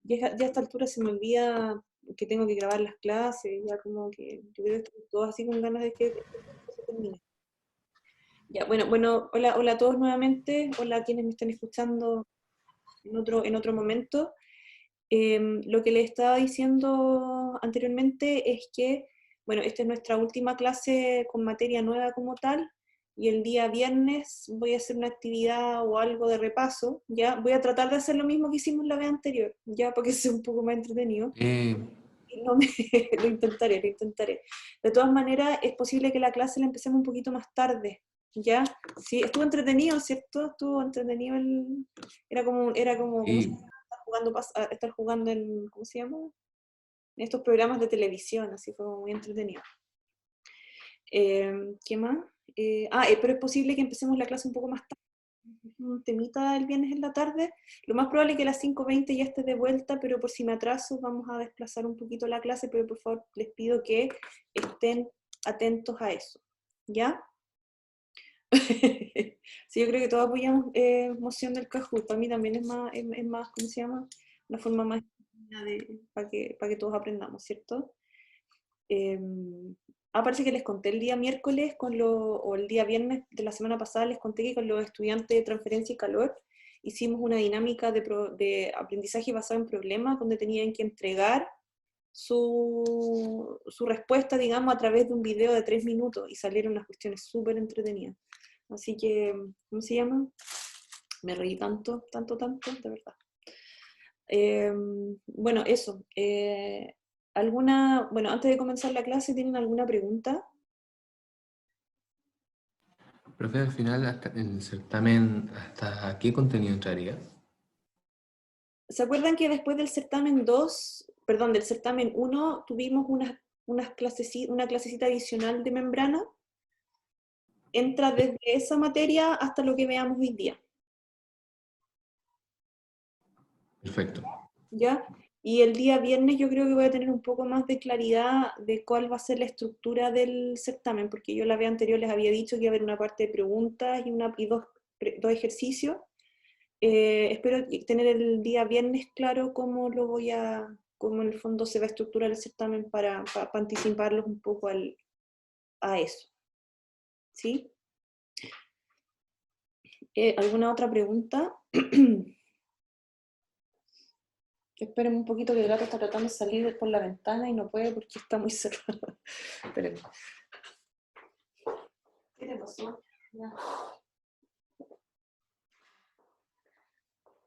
ya a esta altura se me olvida que tengo que grabar las clases, ya como que yo creo que estamos todos así con ganas de que esto se termine. Ya, bueno, hola a todos nuevamente, hola a quienes me están escuchando en otro momento. Lo que les estaba diciendo anteriormente es que, bueno, esta es nuestra última clase con materia nueva como tal, y el día viernes voy a hacer una actividad o algo de repaso, ¿ya? Voy a tratar de hacer lo mismo que hicimos la vez anterior, ¿ya? Para que sea un poco más entretenido. Eh, Y no me, lo intentaré, lo intentaré. De todas maneras, es posible que la clase la empecemos un poquito más tarde, ¿ya? Sí, estuvo entretenido, ¿cierto? Estuvo entretenido era como ¿cómo se y llama? Estar jugando en, ¿cómo se llama? En estos programas de televisión, así fue muy entretenido. ¿Qué más? Pero es posible que empecemos la clase un poco más tarde, un temita el viernes en la tarde. Lo más probable es que a las 5:20 ya esté de vuelta, pero por si me atraso vamos a desplazar un poquito la clase, pero por favor les pido que estén atentos a eso, ¿ya? Sí, yo creo que todos apoyamos moción del Kahoot. Para mí también es más, ¿cómo se llama? Una forma más para que todos aprendamos, ¿cierto? Parece que les conté el día miércoles o el día viernes de la semana pasada, les conté que con los estudiantes de transferencia y calor hicimos una dinámica de aprendizaje basado en problemas, donde tenían que entregar su respuesta, digamos, a través de un video de 3 minutos, y salieron unas cuestiones súper entretenidas. Así que, ¿cómo se llama? Me reí tanto, tanto, tanto, de verdad. Bueno, eso. Bueno, antes de comenzar la clase, ¿tienen alguna pregunta? profe, al final, hasta en el certamen, ¿hasta qué contenido entraría? ¿Se acuerdan que después del certamen 2, perdón, del certamen 1, tuvimos una clasecita adicional de membrana? Entra desde esa materia hasta lo que veamos hoy día, Perfecto. ¿ya? Y el día viernes yo creo que voy a tener un poco más de claridad de cuál va a ser la estructura del certamen, porque yo la vez anterior les había dicho que iba a haber una parte de preguntas y dos ejercicios. Espero tener el día viernes claro cómo en el fondo se va a estructurar el certamen para anticiparlos un poco a eso. ¿Sí? ¿Alguna otra pregunta? Esperen un poquito, que el gato está tratando de salir por la ventana y no puede porque está muy cerrado. Esperen. ¿Qué te pasó?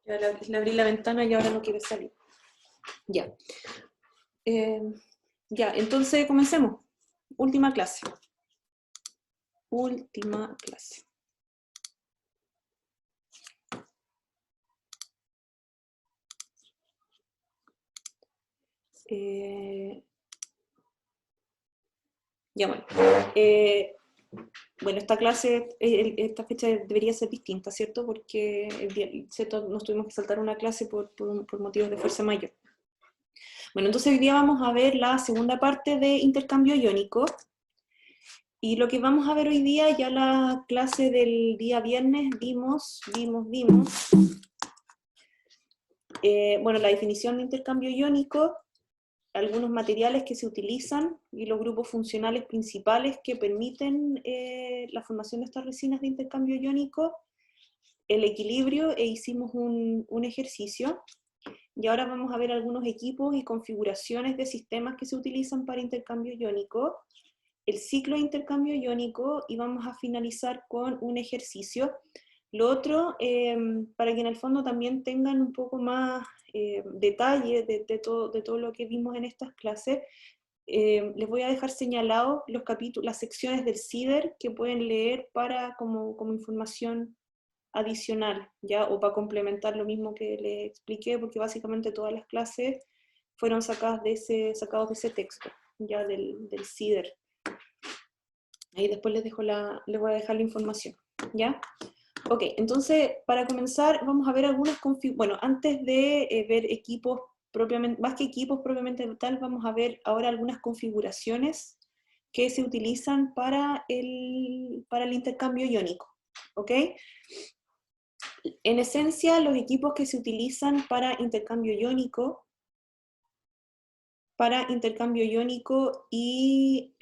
Ya le abrí la ventana y ahora no quiere salir. Ya. Eh, ya, entonces comencemos. Última clase. Última clase. Ya bueno. Bueno, esta clase, esta fecha debería ser distinta, ¿cierto? Porque ¿cierto? Nos tuvimos que saltar una clase por motivos de fuerza mayor. Bueno, entonces hoy día vamos a ver la segunda parte de intercambio iónico. Y lo que vamos a ver hoy día, ya la clase del día viernes, vimos bueno, la definición de intercambio iónico, algunos materiales que se utilizan y los grupos funcionales principales que permiten la formación de estas resinas de intercambio iónico, el equilibrio, e hicimos un ejercicio. Y ahora vamos a ver algunos equipos y configuraciones de sistemas que se utilizan para intercambio iónico, el ciclo de intercambio iónico, y vamos a finalizar con un ejercicio. Lo otro, para que en el fondo también tengan un poco más detalle de todo lo que vimos en estas clases, les voy a dejar señalados los capítulos, las secciones del CIDER que pueden leer como información adicional, ¿ya? O para complementar lo mismo que les expliqué, porque básicamente todas las clases fueron sacados de ese texto, ya del CIDER. Ahí después les voy a dejar la información, ¿ya? Ok, entonces, para comenzar, vamos a ver bueno, antes de ver equipos propiamente, más que equipos propiamente tal, vamos a ver ahora algunas configuraciones que se utilizan para el intercambio iónico, ¿ok? En esencia, los equipos que se utilizan para intercambio iónico para intercambio iónico y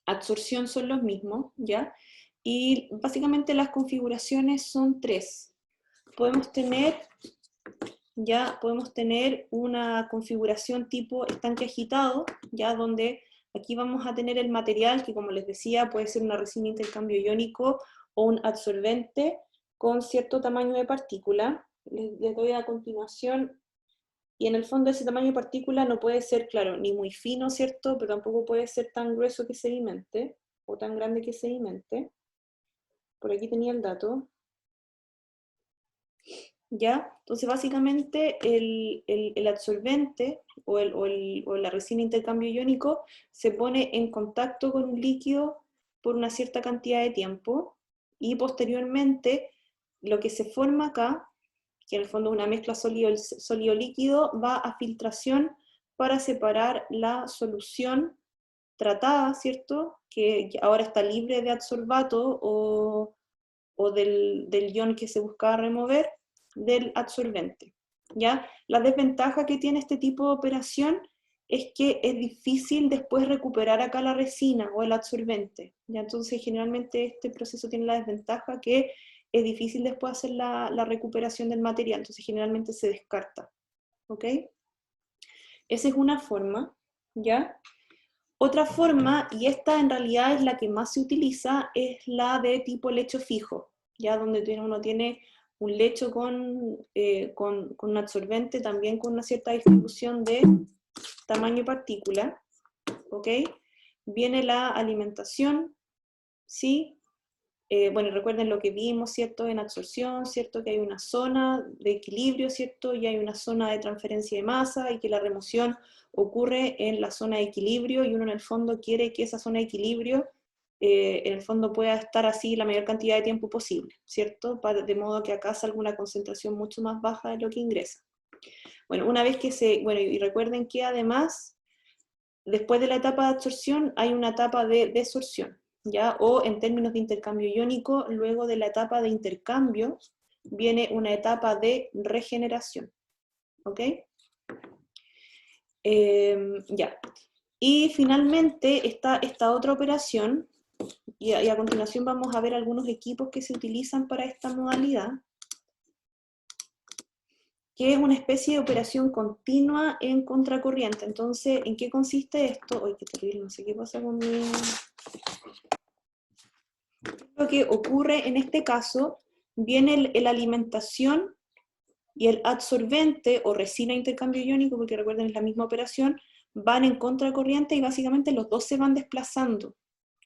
absorción son los mismos, ¿ya? Y básicamente las configuraciones son tres. Podemos tener una configuración tipo estanque agitado, ya donde aquí vamos a tener el material que, como les decía, puede ser una resina de intercambio iónico o un absorbente con cierto tamaño de partícula. Les doy a continuación, y en el fondo ese tamaño de partícula no puede ser, claro, ni muy fino, ¿cierto? Pero tampoco puede ser tan grueso que sedimente, o tan grande que sedimente. Por aquí tenía el dato. ¿Ya? Entonces básicamente el absorbente o la resina de intercambio iónico se pone en contacto con un líquido por una cierta cantidad de tiempo, y posteriormente lo que se forma acá, que en el fondo es una mezcla sólido-líquido, va a filtración para separar la solución tratada, ¿cierto? Que ahora está libre de adsorbato o del ion que se buscaba remover, del absorbente, ¿ya? La desventaja que tiene este tipo de operación es que es difícil después recuperar acá la resina o el absorbente, ¿ya? Entonces generalmente este proceso tiene la desventaja que es difícil después hacer la recuperación del material, entonces generalmente se descarta, ¿ok? Esa es una forma, ¿ya? Otra forma, y esta en realidad es la que más se utiliza, es la de tipo lecho fijo, ya donde uno tiene un lecho con un absorbente, también con una cierta distribución de tamaño y partícula, ¿ok? Viene la alimentación, ¿sí? Bueno, recuerden lo que vimos, ¿cierto? En absorción, ¿cierto? Que hay una zona de equilibrio, ¿cierto? Y hay una zona de transferencia de masa, y que la remoción ocurre en la zona de equilibrio, y uno en el fondo quiere que esa zona de equilibrio en el fondo pueda estar así la mayor cantidad de tiempo posible, ¿cierto? De modo que acá salga una concentración mucho más baja de lo que ingresa. Bueno, una vez que bueno, y recuerden que además, después de la etapa de absorción, hay una etapa de desorción, ¿ya? O en términos de intercambio iónico, luego de la etapa de intercambio, viene una etapa de regeneración, ¿ok? Ya. Y finalmente está esta otra operación, y a continuación vamos a ver algunos equipos que se utilizan para esta modalidad, que es una especie de operación continua en contracorriente. Entonces, ¿en qué consiste esto? ¡Ay, qué terrible! No sé qué pasa con mi... Lo que ocurre en este caso, viene la alimentación y el absorbente o resina de intercambio iónico, porque recuerden es la misma operación, van en contracorriente y básicamente los dos se van desplazando.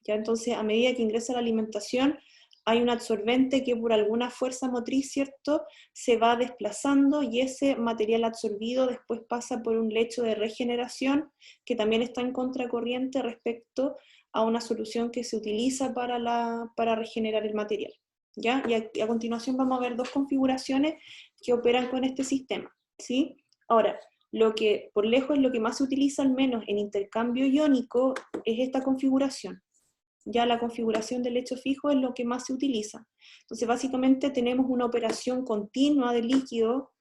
¿Ya? Entonces, a medida que ingresa la alimentación, hay un absorbente que por alguna fuerza motriz, ¿cierto?, se va desplazando, y ese material absorbido después pasa por un lecho de regeneración que también está en contracorriente respecto a una solución que se utiliza para regenerar el material. ¿Ya? Y a continuación vamos a ver dos configuraciones que operan con este sistema, ¿sí? Ahora, lo que por lejos es lo que más se utiliza, al menos en intercambio iónico, es esta configuración. Ya la configuración del lecho fijo es lo que más se utiliza. Entonces básicamente tenemos una operación continua de líquido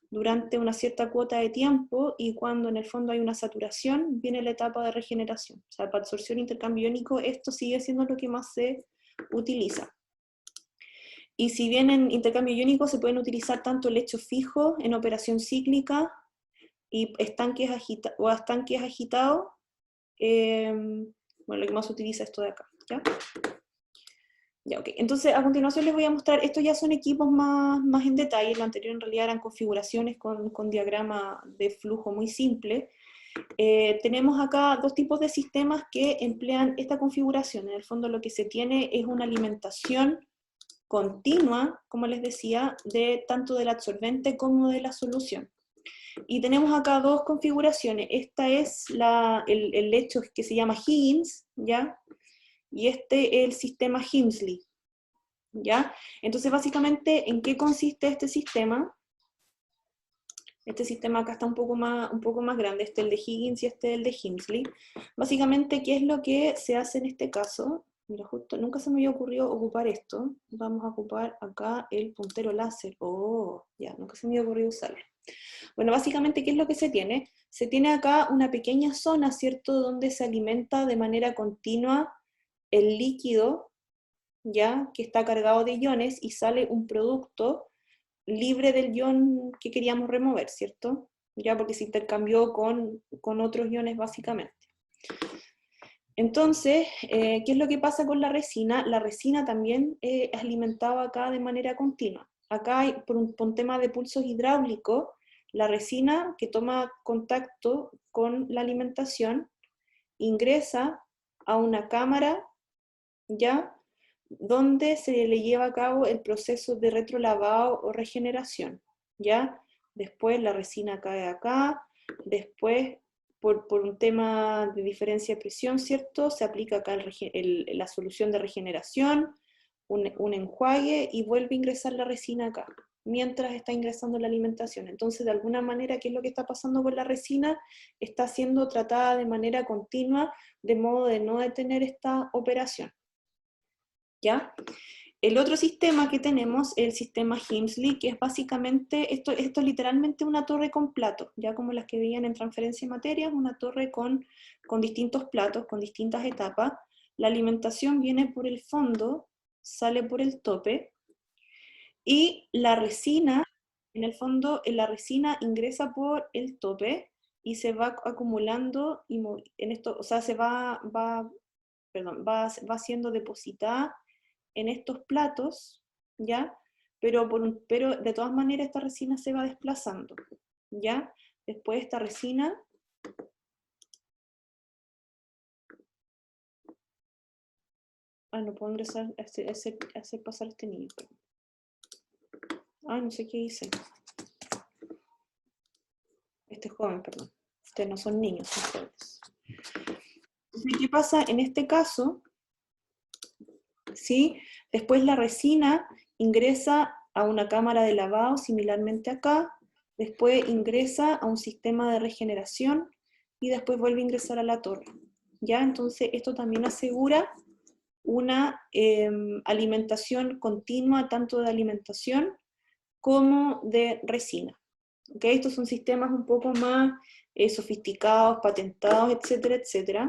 durante una cierta cuota de tiempo, y cuando en el fondo hay una saturación, viene la etapa de regeneración. O sea, para absorción e intercambio iónico esto sigue siendo lo que más se utiliza. Y si bien en intercambio iónico se pueden utilizar tanto lecho fijo en operación cíclica y estanques agitados, bueno, lo que más se utiliza es esto de acá, ¿ya? Ya, ok. Entonces, a continuación les voy a mostrar, estos ya son equipos más en detalle, lo anterior en realidad eran configuraciones con diagrama de flujo muy simple. Tenemos acá dos tipos de sistemas que emplean esta configuración. En el fondo lo que se tiene es una alimentación continua, como les decía, tanto del absorbente como de la solución. Y tenemos acá dos configuraciones. Esta es el lecho que se llama Higgins, ¿ya? Y este es el sistema Himsley, ¿ya? Entonces, básicamente, ¿en qué consiste este sistema? Este sistema acá está un poco más grande, este es el de Higgins y este es el de Himsley. Básicamente, ¿qué es lo que se hace en este caso? Mira, justo, nunca se me había ocurrido ocupar esto. Vamos a ocupar acá el puntero láser. Oh, ya, nunca se me había ocurrido usarlo. Bueno, básicamente, ¿qué es lo que se tiene? Se tiene acá una pequeña zona, ¿cierto?, donde se alimenta de manera continua el líquido, ya, que está cargado de iones, y sale un producto libre del ion que queríamos remover, ¿cierto? Ya, porque se intercambió con otros iones básicamente. Entonces, ¿qué es lo que pasa con la resina? La resina también es alimentada acá de manera continua. Acá, por un tema de pulsos hidráulicos, la resina que toma contacto con la alimentación ingresa a una cámara, ¿ya?, donde se le lleva a cabo el proceso de retrolavado o regeneración, ¿ya? Después la resina cae acá, después por un tema de diferencia de presión, ¿cierto? Se aplica acá la solución de regeneración, un enjuague, y vuelve a ingresar la resina acá, mientras está ingresando la alimentación. Entonces, de alguna manera, ¿qué es lo que está pasando con la resina? Está siendo tratada de manera continua, de modo de no detener esta operación, ¿ya? El otro sistema que tenemos es el sistema Himsley, que es básicamente, esto es literalmente una torre con platos, ya como las que veían en transferencia de materias, una torre con distintos platos, con distintas etapas. La alimentación viene por el fondo, sale por el tope, y la resina, en el fondo, la resina ingresa por el tope y se va acumulando, y en esto, o sea, va siendo depositada en estos platos, ¿ya? Pero de todas maneras esta resina se va desplazando, ¿ya? Después esta resina no puedo ingresar, hacer pasar a este niño. No sé qué hice. Este joven, perdón. Ustedes no son niños, son jóvenes. Entonces, ¿qué pasa en este caso? ¿Sí? Después la resina ingresa a una cámara de lavado, similarmente acá, después ingresa a un sistema de regeneración y después vuelve a ingresar a la torre, ¿ya? Entonces esto también asegura una alimentación continua, tanto de alimentación como de resina, ¿ok? Estos son sistemas un poco más sofisticados, patentados, etcétera, etcétera.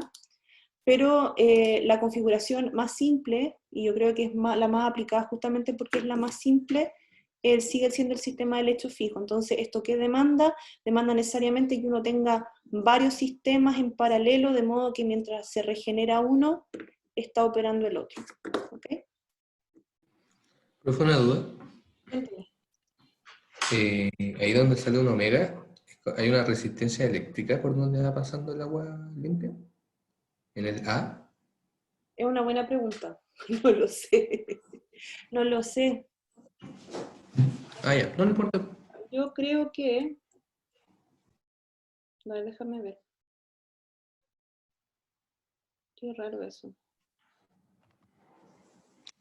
Pero la configuración más simple, y yo creo que es la más aplicada justamente porque es la más simple, sigue siendo el sistema de lecho fijo. Entonces, ¿esto qué demanda? Demanda necesariamente que uno tenga varios sistemas en paralelo, de modo que mientras se regenera uno, está operando el otro. ¿Ok? Profe, una duda. Ahí donde sale un omega, ¿hay una resistencia eléctrica por donde va pasando el agua limpia? ¿En el A? Es una buena pregunta. No lo sé. No lo sé. Ah, ya, no importa. Yo creo que... A ver, déjame ver. Qué raro eso. O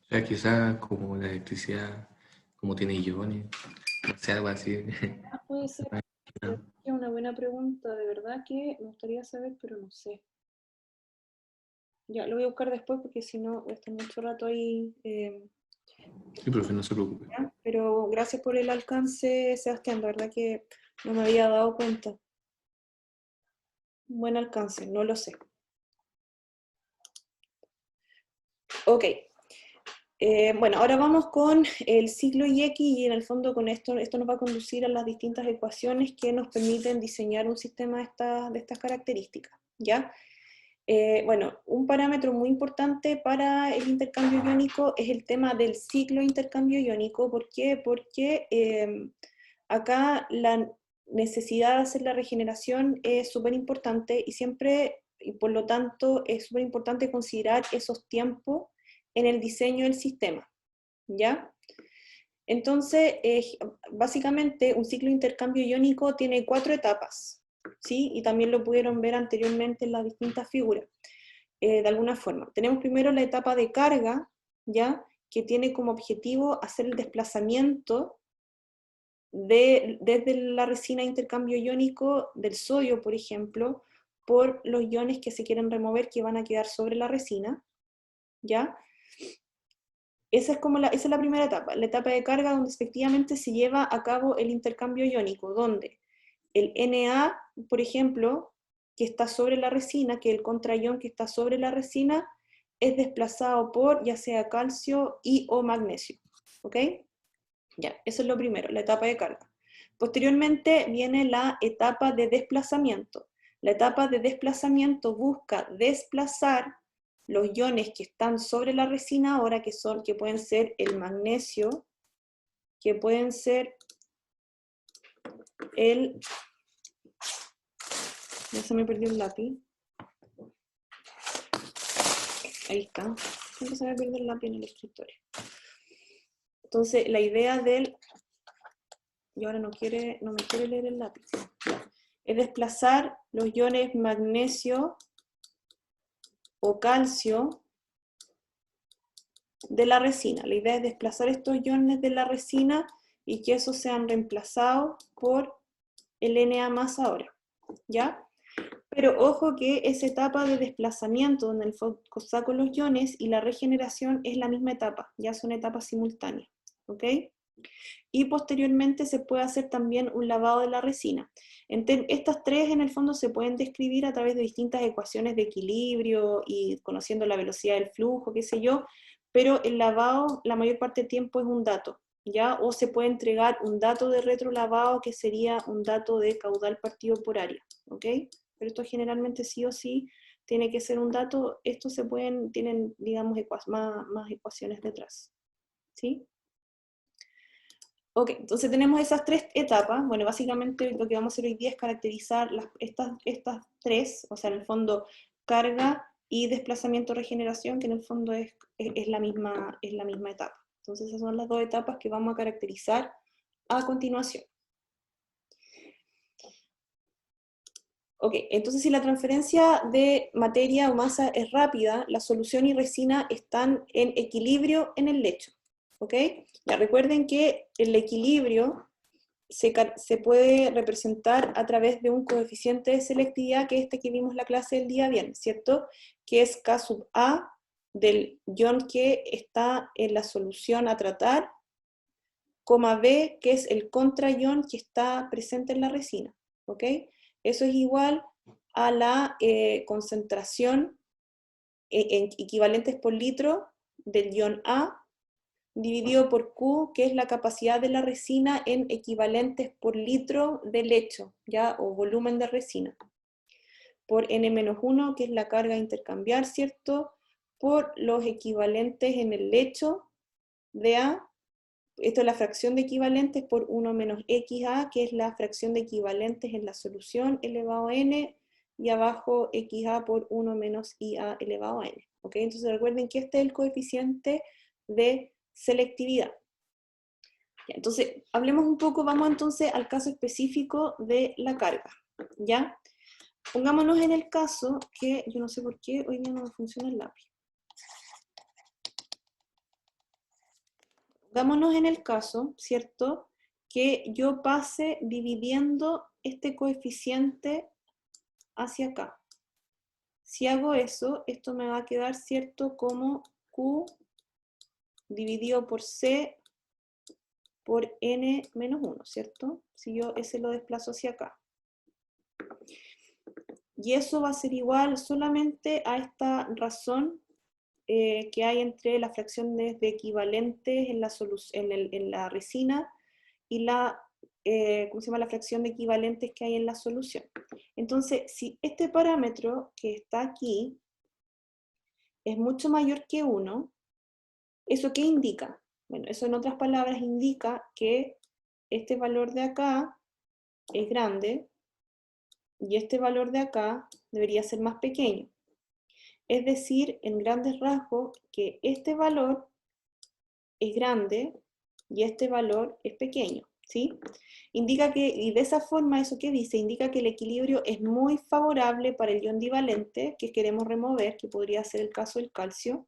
sea, quizás como la electricidad, como tiene iones, no sé, algo así. Puede ser. Es una buena pregunta, de verdad que me gustaría saber, pero no sé. Ya, lo voy a buscar después porque si no voy a estar mucho rato ahí. Sí, profe, no se preocupe. ¿Ya? Pero gracias por el alcance, Sebastián, la verdad que no me había dado cuenta. Buen alcance, no lo sé. Ok. Bueno, ahora vamos con el ciclo IX y en el fondo con esto nos va a conducir a las distintas ecuaciones que nos permiten diseñar un sistema de estas características, ¿ya? Bueno, un parámetro muy importante para el intercambio iónico es el tema del ciclo de intercambio iónico. ¿Por qué? Porque acá la necesidad de hacer la regeneración es súper importante y siempre, y por lo tanto, es súper importante considerar esos tiempos en el diseño del sistema, ¿ya? Entonces, básicamente, un ciclo de intercambio iónico tiene 4 etapas, ¿sí? Y también lo pudieron ver anteriormente en las distintas figuras. De alguna forma. Tenemos primero la etapa de carga, ¿ya? Que tiene como objetivo hacer el desplazamiento desde la resina de intercambio iónico del sodio, por ejemplo, por los iones que se quieren remover, que van a quedar sobre la resina, ¿ya? Esa es la primera etapa, la etapa de carga donde efectivamente se lleva a cabo el intercambio iónico, donde el Na, por ejemplo, que está sobre la resina, que el contraión que está sobre la resina, es desplazado por ya sea calcio y o magnesio, ¿ok? Ya, eso es lo primero, la etapa de carga. Posteriormente viene la etapa de desplazamiento. La etapa de desplazamiento busca desplazar los iones que están sobre la resina ahora, que pueden ser el magnesio, que pueden ser el... Ya se me perdió el lápiz. Ahí está. Siempre se me pierde el lápiz en el escritorio. Entonces, la idea del... Y ahora no me quiere leer el lápiz. Ya. Es desplazar los iones magnesio o calcio de la resina. La idea es desplazar estos iones de la resina y que esos sean reemplazados por el Na más ahora, ¿ya? Pero ojo que esa etapa de desplazamiento donde el foco saco los iones y la regeneración es la misma etapa, ya son etapas simultáneas, ¿ok? Y posteriormente se puede hacer también un lavado de la resina. Estas tres en el fondo se pueden describir a través de distintas ecuaciones de equilibrio y conociendo la velocidad del flujo, qué sé yo, pero el lavado la mayor parte del tiempo es un dato, ¿ya? O se puede entregar un dato de retrolavado que sería un dato de caudal partido por área, ¿ok? Pero esto generalmente sí o sí tiene que ser un dato, estos tienen, digamos, más ecuaciones detrás, ¿sí? Ok, entonces tenemos esas tres etapas. Bueno, básicamente lo que vamos a hacer hoy día es caracterizar estas tres, o sea, en el fondo carga y desplazamiento regeneración, que en el fondo es la misma etapa. Entonces esas son las dos etapas que vamos a caracterizar a continuación. Ok, entonces si la transferencia de materia o masa es rápida, la solución y resina están en equilibrio en el lecho. ¿Ok? Ya recuerden que el equilibrio se puede representar a través de un coeficiente de selectividad, que es este que vimos la clase del día viernes, ¿cierto? Que es K sub A del ion que está en la solución a tratar, coma B, que es el contraión que está presente en la resina, ¿ok? Eso es igual a la concentración en equivalentes por litro del ion A, dividido por Q, que es la capacidad de la resina en equivalentes por litro de lecho, ¿ya? O volumen de resina. Por N-1, que es la carga a intercambiar, ¿cierto? Por los equivalentes en el lecho de A. Esto es la fracción de equivalentes por 1 menos XA, que es la fracción de equivalentes en la solución elevado a N, y abajo XA por 1 menos IA elevado a N. ¿Ok? Entonces recuerden que este es el coeficiente de selectividad. Entonces, hablemos un poco, vamos entonces al caso específico de la carga, ¿ya? Pongámonos en el caso que, yo no sé por qué hoy día no me funciona el lápiz. Pongámonos en el caso, ¿cierto? Que yo pase dividiendo este coeficiente hacia acá. Si hago eso, esto me va a quedar, ¿cierto? Como Q dividido por C por N menos 1, ¿cierto? Si yo ese lo desplazo hacia acá. Y eso va a ser igual solamente a esta razón que hay entre las fracciones de equivalentes en la resina y ¿cómo se llama? La fracción de equivalentes que hay en la solución. Entonces, si este parámetro que está aquí es mucho mayor que 1, ¿eso qué indica? Bueno, eso en otras palabras indica que este valor de acá es grande y este valor de acá debería ser más pequeño. Es decir, en grandes rasgos, que este valor es grande y este valor es pequeño, ¿sí? Indica que, y de esa forma, ¿eso qué dice? Indica que el equilibrio es muy favorable para el ion divalente que queremos remover, que podría ser el caso del calcio,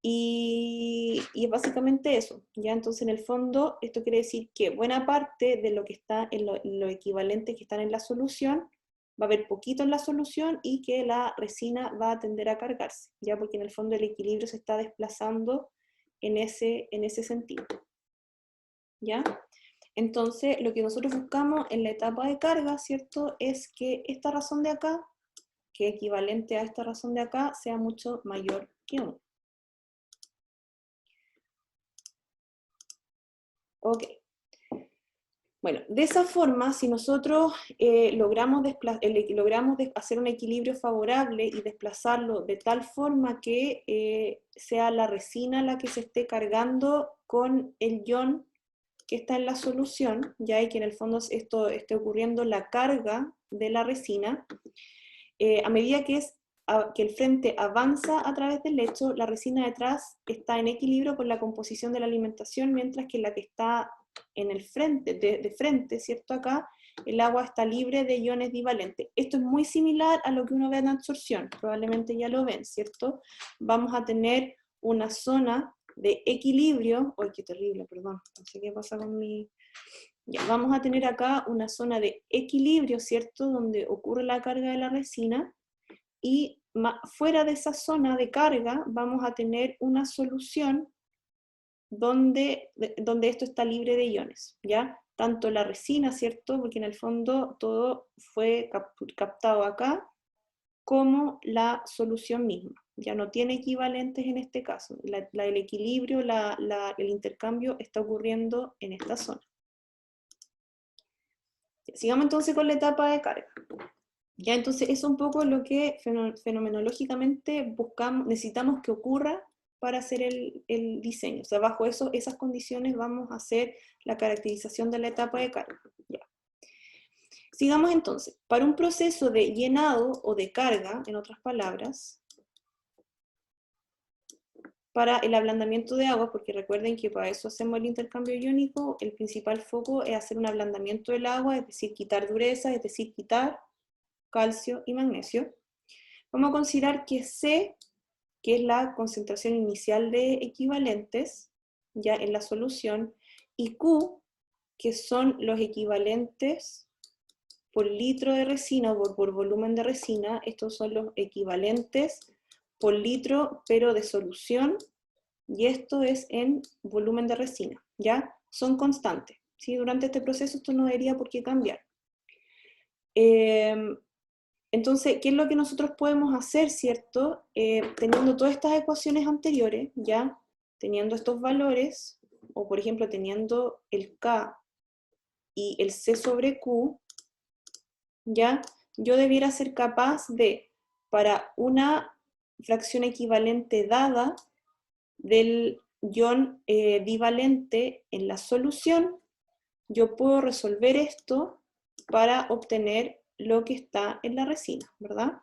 y es básicamente eso, ¿ya? Entonces, en el fondo, esto quiere decir que buena parte de lo que está en los equivalentes que están en la solución va a haber poquito en la solución y que la resina va a tender a cargarse, ya porque en el fondo el equilibrio se está desplazando en ese sentido. ¿Ya? Entonces, lo que nosotros buscamos en la etapa de carga, ¿cierto? Es que esta razón de acá, que es equivalente a esta razón de acá, sea mucho mayor que 1. Ok. Bueno, de esa forma, si nosotros logramos hacer un equilibrio favorable y desplazarlo de tal forma que sea la resina la que se esté cargando con el ion que está en la solución, ya y que en el fondo esto esté ocurriendo la carga de la resina, a medida que el frente avanza a través del lecho, la resina detrás está en equilibrio con la composición de la alimentación, mientras que la que está en el frente, de frente, ¿cierto? Acá, el agua está libre de iones divalentes. Esto es muy similar a lo que uno ve en absorción, probablemente ya lo ven, ¿cierto? Vamos a tener una zona de equilibrio, ¡ay, qué terrible, perdón! No sé qué pasa con mi... Ya, vamos a tener acá una zona de equilibrio, ¿cierto? Donde ocurre la carga de la resina, y fuera de esa zona de carga vamos a tener una solución donde esto está libre de iones, ¿ya? Tanto la resina, ¿cierto? Porque en el fondo todo fue captado acá, como la solución misma. Ya no tiene equivalentes en este caso. El equilibrio, el intercambio está ocurriendo en esta zona. Sigamos entonces con la etapa de carga. Ya, entonces eso es un poco lo que fenomenológicamente necesitamos que ocurra para hacer el diseño. O sea, bajo esas condiciones vamos a hacer la caracterización de la etapa de carga. Ya. Sigamos entonces. Para un proceso de llenado o de carga, en otras palabras, para el ablandamiento de agua, porque recuerden que para eso hacemos el intercambio iónico, el principal foco es hacer un ablandamiento del agua, es decir, quitar dureza, es decir, quitar calcio y magnesio. Vamos a considerar que C, que es la concentración inicial de equivalentes, ya en la solución, y Q, que son los equivalentes por litro de resina o por volumen de resina. Estos son los equivalentes por litro, pero de solución, y esto es en volumen de resina, ¿ya? Son constantes, ¿sí? Durante este proceso esto no debería por qué cambiar. Entonces, ¿qué es lo que nosotros podemos hacer, cierto? Teniendo todas estas ecuaciones anteriores, ¿ya? Teniendo estos valores, o por ejemplo teniendo el K y el C sobre Q, ¿ya? Yo debiera ser capaz de, para una fracción equivalente dada del ion divalente en la solución, yo puedo resolver esto para obtener lo que está en la resina, ¿verdad?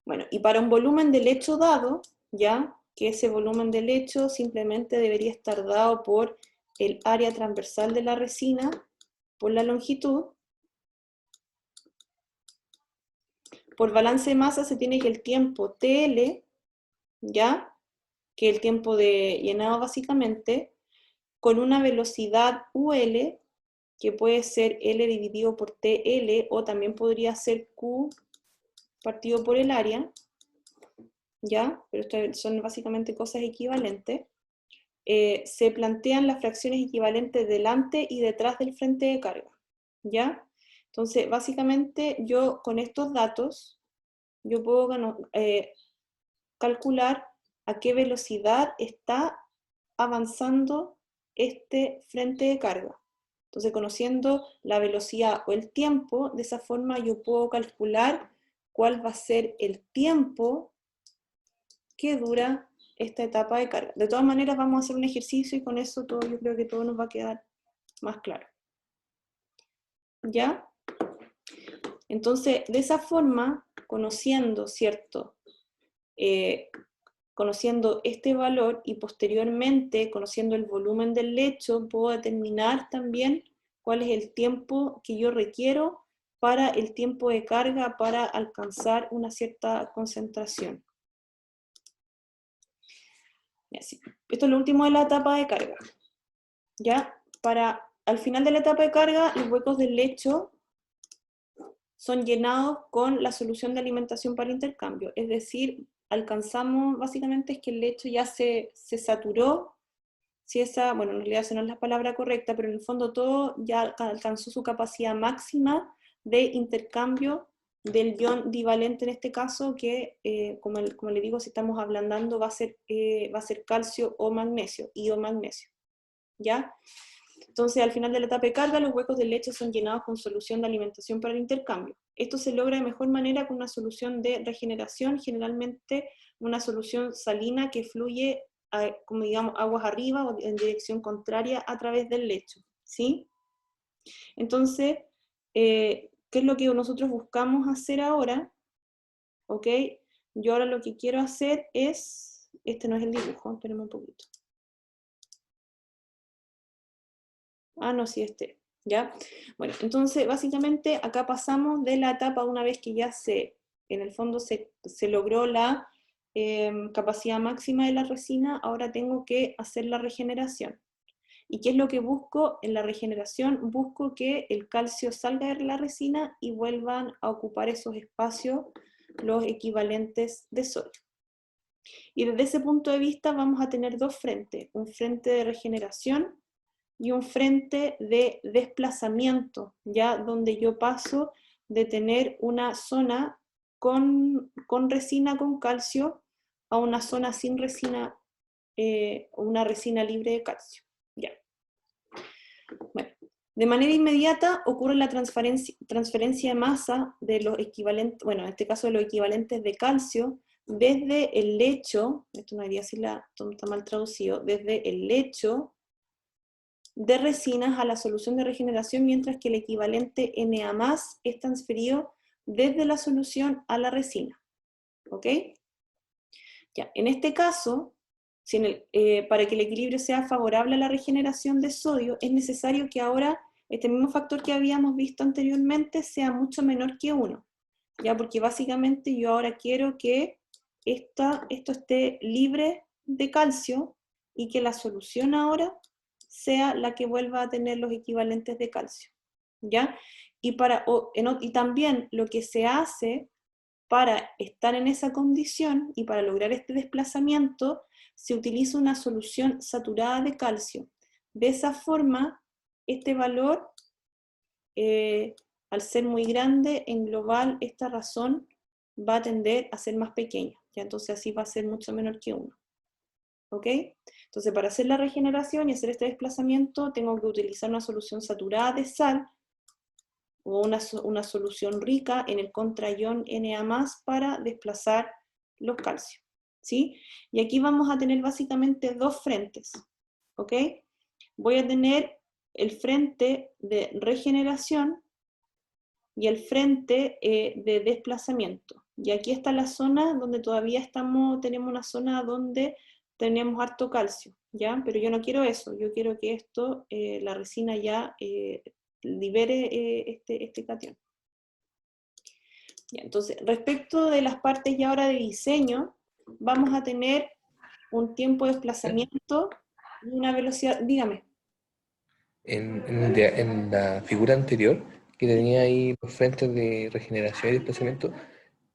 Bueno, y para un volumen de lecho dado, ya, que ese volumen de lecho simplemente debería estar dado por el área transversal de la resina, por la longitud. Por balance de masa se tiene que el tiempo TL, ya, que el tiempo de llenado básicamente, con una velocidad UL, que puede ser L dividido por TL, o también podría ser Q partido por el área, ¿ya? Pero esto son básicamente cosas equivalentes. Se plantean las fracciones equivalentes delante y detrás del frente de carga, ¿ya? Entonces, básicamente, yo con estos datos, yo puedo calcular a qué velocidad está avanzando este frente de carga. Entonces, conociendo la velocidad o el tiempo, de esa forma yo puedo calcular cuál va a ser el tiempo que dura esta etapa de carga. De todas maneras, vamos a hacer un ejercicio y con eso yo creo que todo nos va a quedar más claro. ¿Ya? Entonces, de esa forma, conociendo, ¿cierto? Conociendo este valor y posteriormente conociendo el volumen del lecho, puedo determinar también cuál es el tiempo que yo requiero para el tiempo de carga para alcanzar una cierta concentración. Así. Esto es lo último de la etapa de carga. ¿Ya? Al final de la etapa de carga, los huecos del lecho son llenados con la solución de alimentación para intercambio. Es decir, alcanzamos, básicamente es que el lecho ya se saturó, si esa, bueno, en realidad esa no es la palabra correcta, pero en el fondo todo ya alcanzó su capacidad máxima de intercambio del ion divalente en este caso, que como le digo, si estamos ablandando va a ser calcio o magnesio, magnesio, ¿ya? Entonces, al final de la etapa de carga, los huecos del lecho son llenados con solución de alimentación para el intercambio. Esto se logra de mejor manera con una solución de regeneración, generalmente una solución salina que fluye, como digamos, aguas arriba o en dirección contraria a través del lecho, ¿sí? Entonces, ¿qué es lo que nosotros buscamos hacer ahora? ¿Ok? Yo ahora lo que quiero hacer es, este no es el dibujo, esperemos un poquito. Ah, no, sí, ¿ya? Bueno, entonces, básicamente, acá pasamos de la etapa una vez que ya en el fondo se logró la capacidad máxima de la resina, ahora tengo que hacer la regeneración. ¿Y qué es lo que busco en la regeneración? Busco que el calcio salga de la resina y vuelvan a ocupar esos espacios los equivalentes de sodio. Y desde ese punto de vista vamos a tener dos frentes, un frente de regeneración y un frente de desplazamiento, ya donde yo paso de tener una zona con resina con calcio a una zona sin resina, una resina libre de calcio. Ya. Bueno, de manera inmediata ocurre la transferencia de masa de los equivalentes, bueno, en este caso de los equivalentes de calcio, desde el lecho, esto no debería decir está mal traducido, desde el lecho de resinas a la solución de regeneración, mientras que el equivalente Na+ es transferido desde la solución a la resina. ¿Ok? Ya, en este caso, para que el equilibrio sea favorable a la regeneración de sodio, es necesario que ahora este mismo factor que habíamos visto anteriormente sea mucho menor que 1. ¿Ya? Porque básicamente yo ahora quiero que esto esté libre de calcio y que la solución ahora sea la que vuelva a tener los equivalentes de calcio. ¿Ya? Y también lo que se hace para estar en esa condición y para lograr este desplazamiento, se utiliza una solución saturada de calcio. De esa forma, este valor, al ser muy grande, en global, esta razón va a tender a ser más pequeña. ¿Ya? Entonces así va a ser mucho menor que 1. ¿Ok? Entonces, para hacer la regeneración y hacer este desplazamiento, tengo que utilizar una solución saturada de sal o una solución rica en el contraión Na+ para desplazar los calcios. ¿Sí? Y aquí vamos a tener básicamente dos frentes. ¿Ok? Voy a tener el frente de regeneración y el frente de desplazamiento. Y aquí está la zona donde todavía tenemos una zona donde tenemos harto calcio, ¿ya? Pero yo no quiero eso, yo quiero que esto, la resina ya libere este catión. Ya, entonces, respecto de las partes ya ahora de diseño, vamos a tener un tiempo de desplazamiento y una velocidad, dígame. En la figura anterior, que tenía ahí los frentes de regeneración y desplazamiento,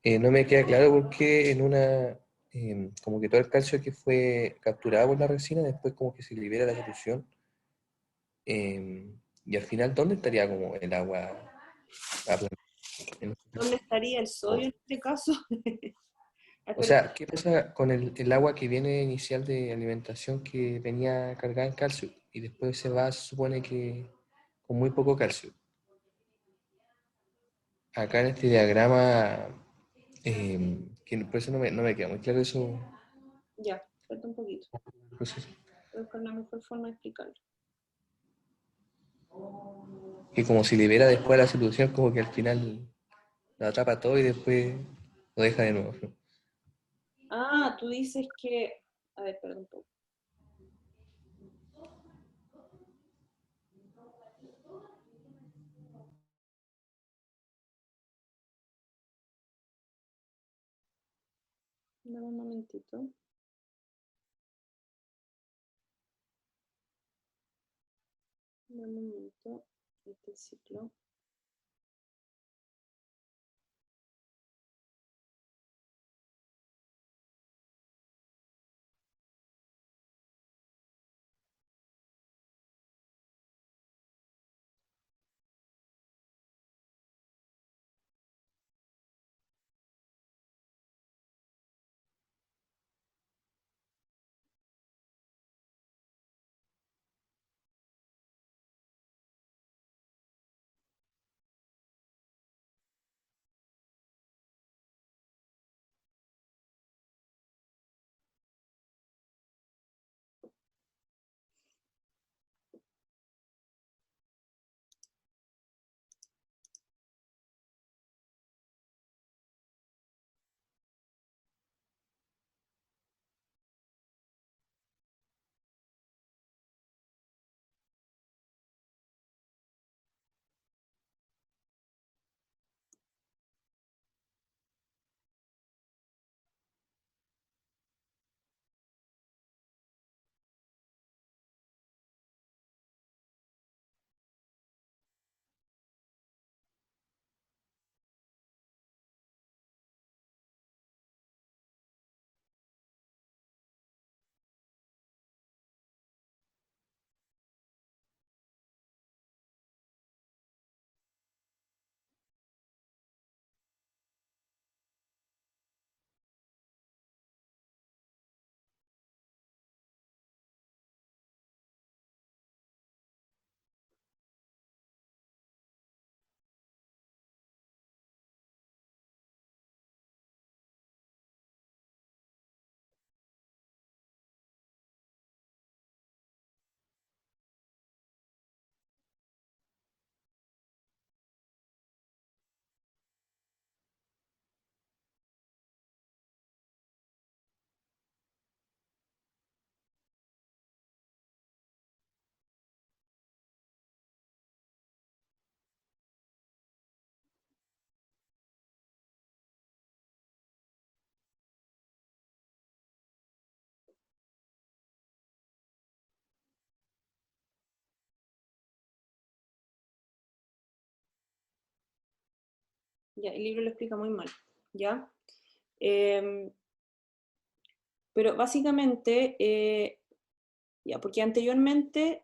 no me queda claro por qué como que todo el calcio que fue capturado por la resina, después como que se libera la solución, y al final, ¿dónde estaría como el agua? En este caso? ¿Dónde estaría el sodio en este caso? O Espera, sea, ¿qué pasa con el agua que viene inicial de alimentación que venía cargada en calcio y después se va, se supone que con muy poco calcio? Acá en este diagrama, que por eso no me queda muy claro eso. ya, falta un poquito. Proceso. Voy a buscar la mejor forma de explicarlo. Que como si libera después la solución, como que al final lo atrapa todo y después lo deja de nuevo. Ah, tú dices que... A ver, perdón un poco. Dame un momentito. Dame un momento. Este ciclo. Ya, el libro lo explica muy mal, ¿ya? Pero básicamente, ya, porque anteriormente,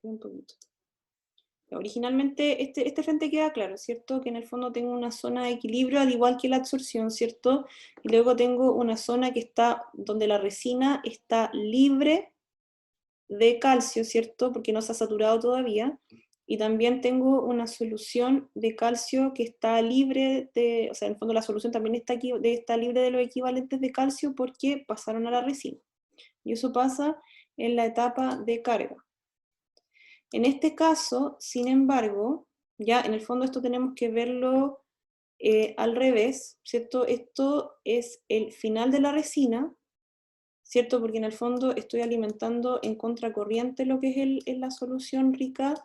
un poquito. Originalmente este frente queda claro, ¿cierto? Que en el fondo tengo una zona de equilibrio al igual que la absorción, ¿cierto? Y luego tengo una zona que está donde la resina está libre de calcio, ¿cierto? Porque no se ha saturado todavía. Y también tengo una solución de calcio que está libre de, o sea, en el fondo la solución también está libre de los equivalentes de calcio porque pasaron a la resina. Y eso pasa en la etapa de carga. En este caso, sin embargo, ya en el fondo esto tenemos que verlo al revés, ¿cierto? Esto es el final de la resina, ¿cierto? Porque en el fondo estoy alimentando en contracorriente lo que es la solución rica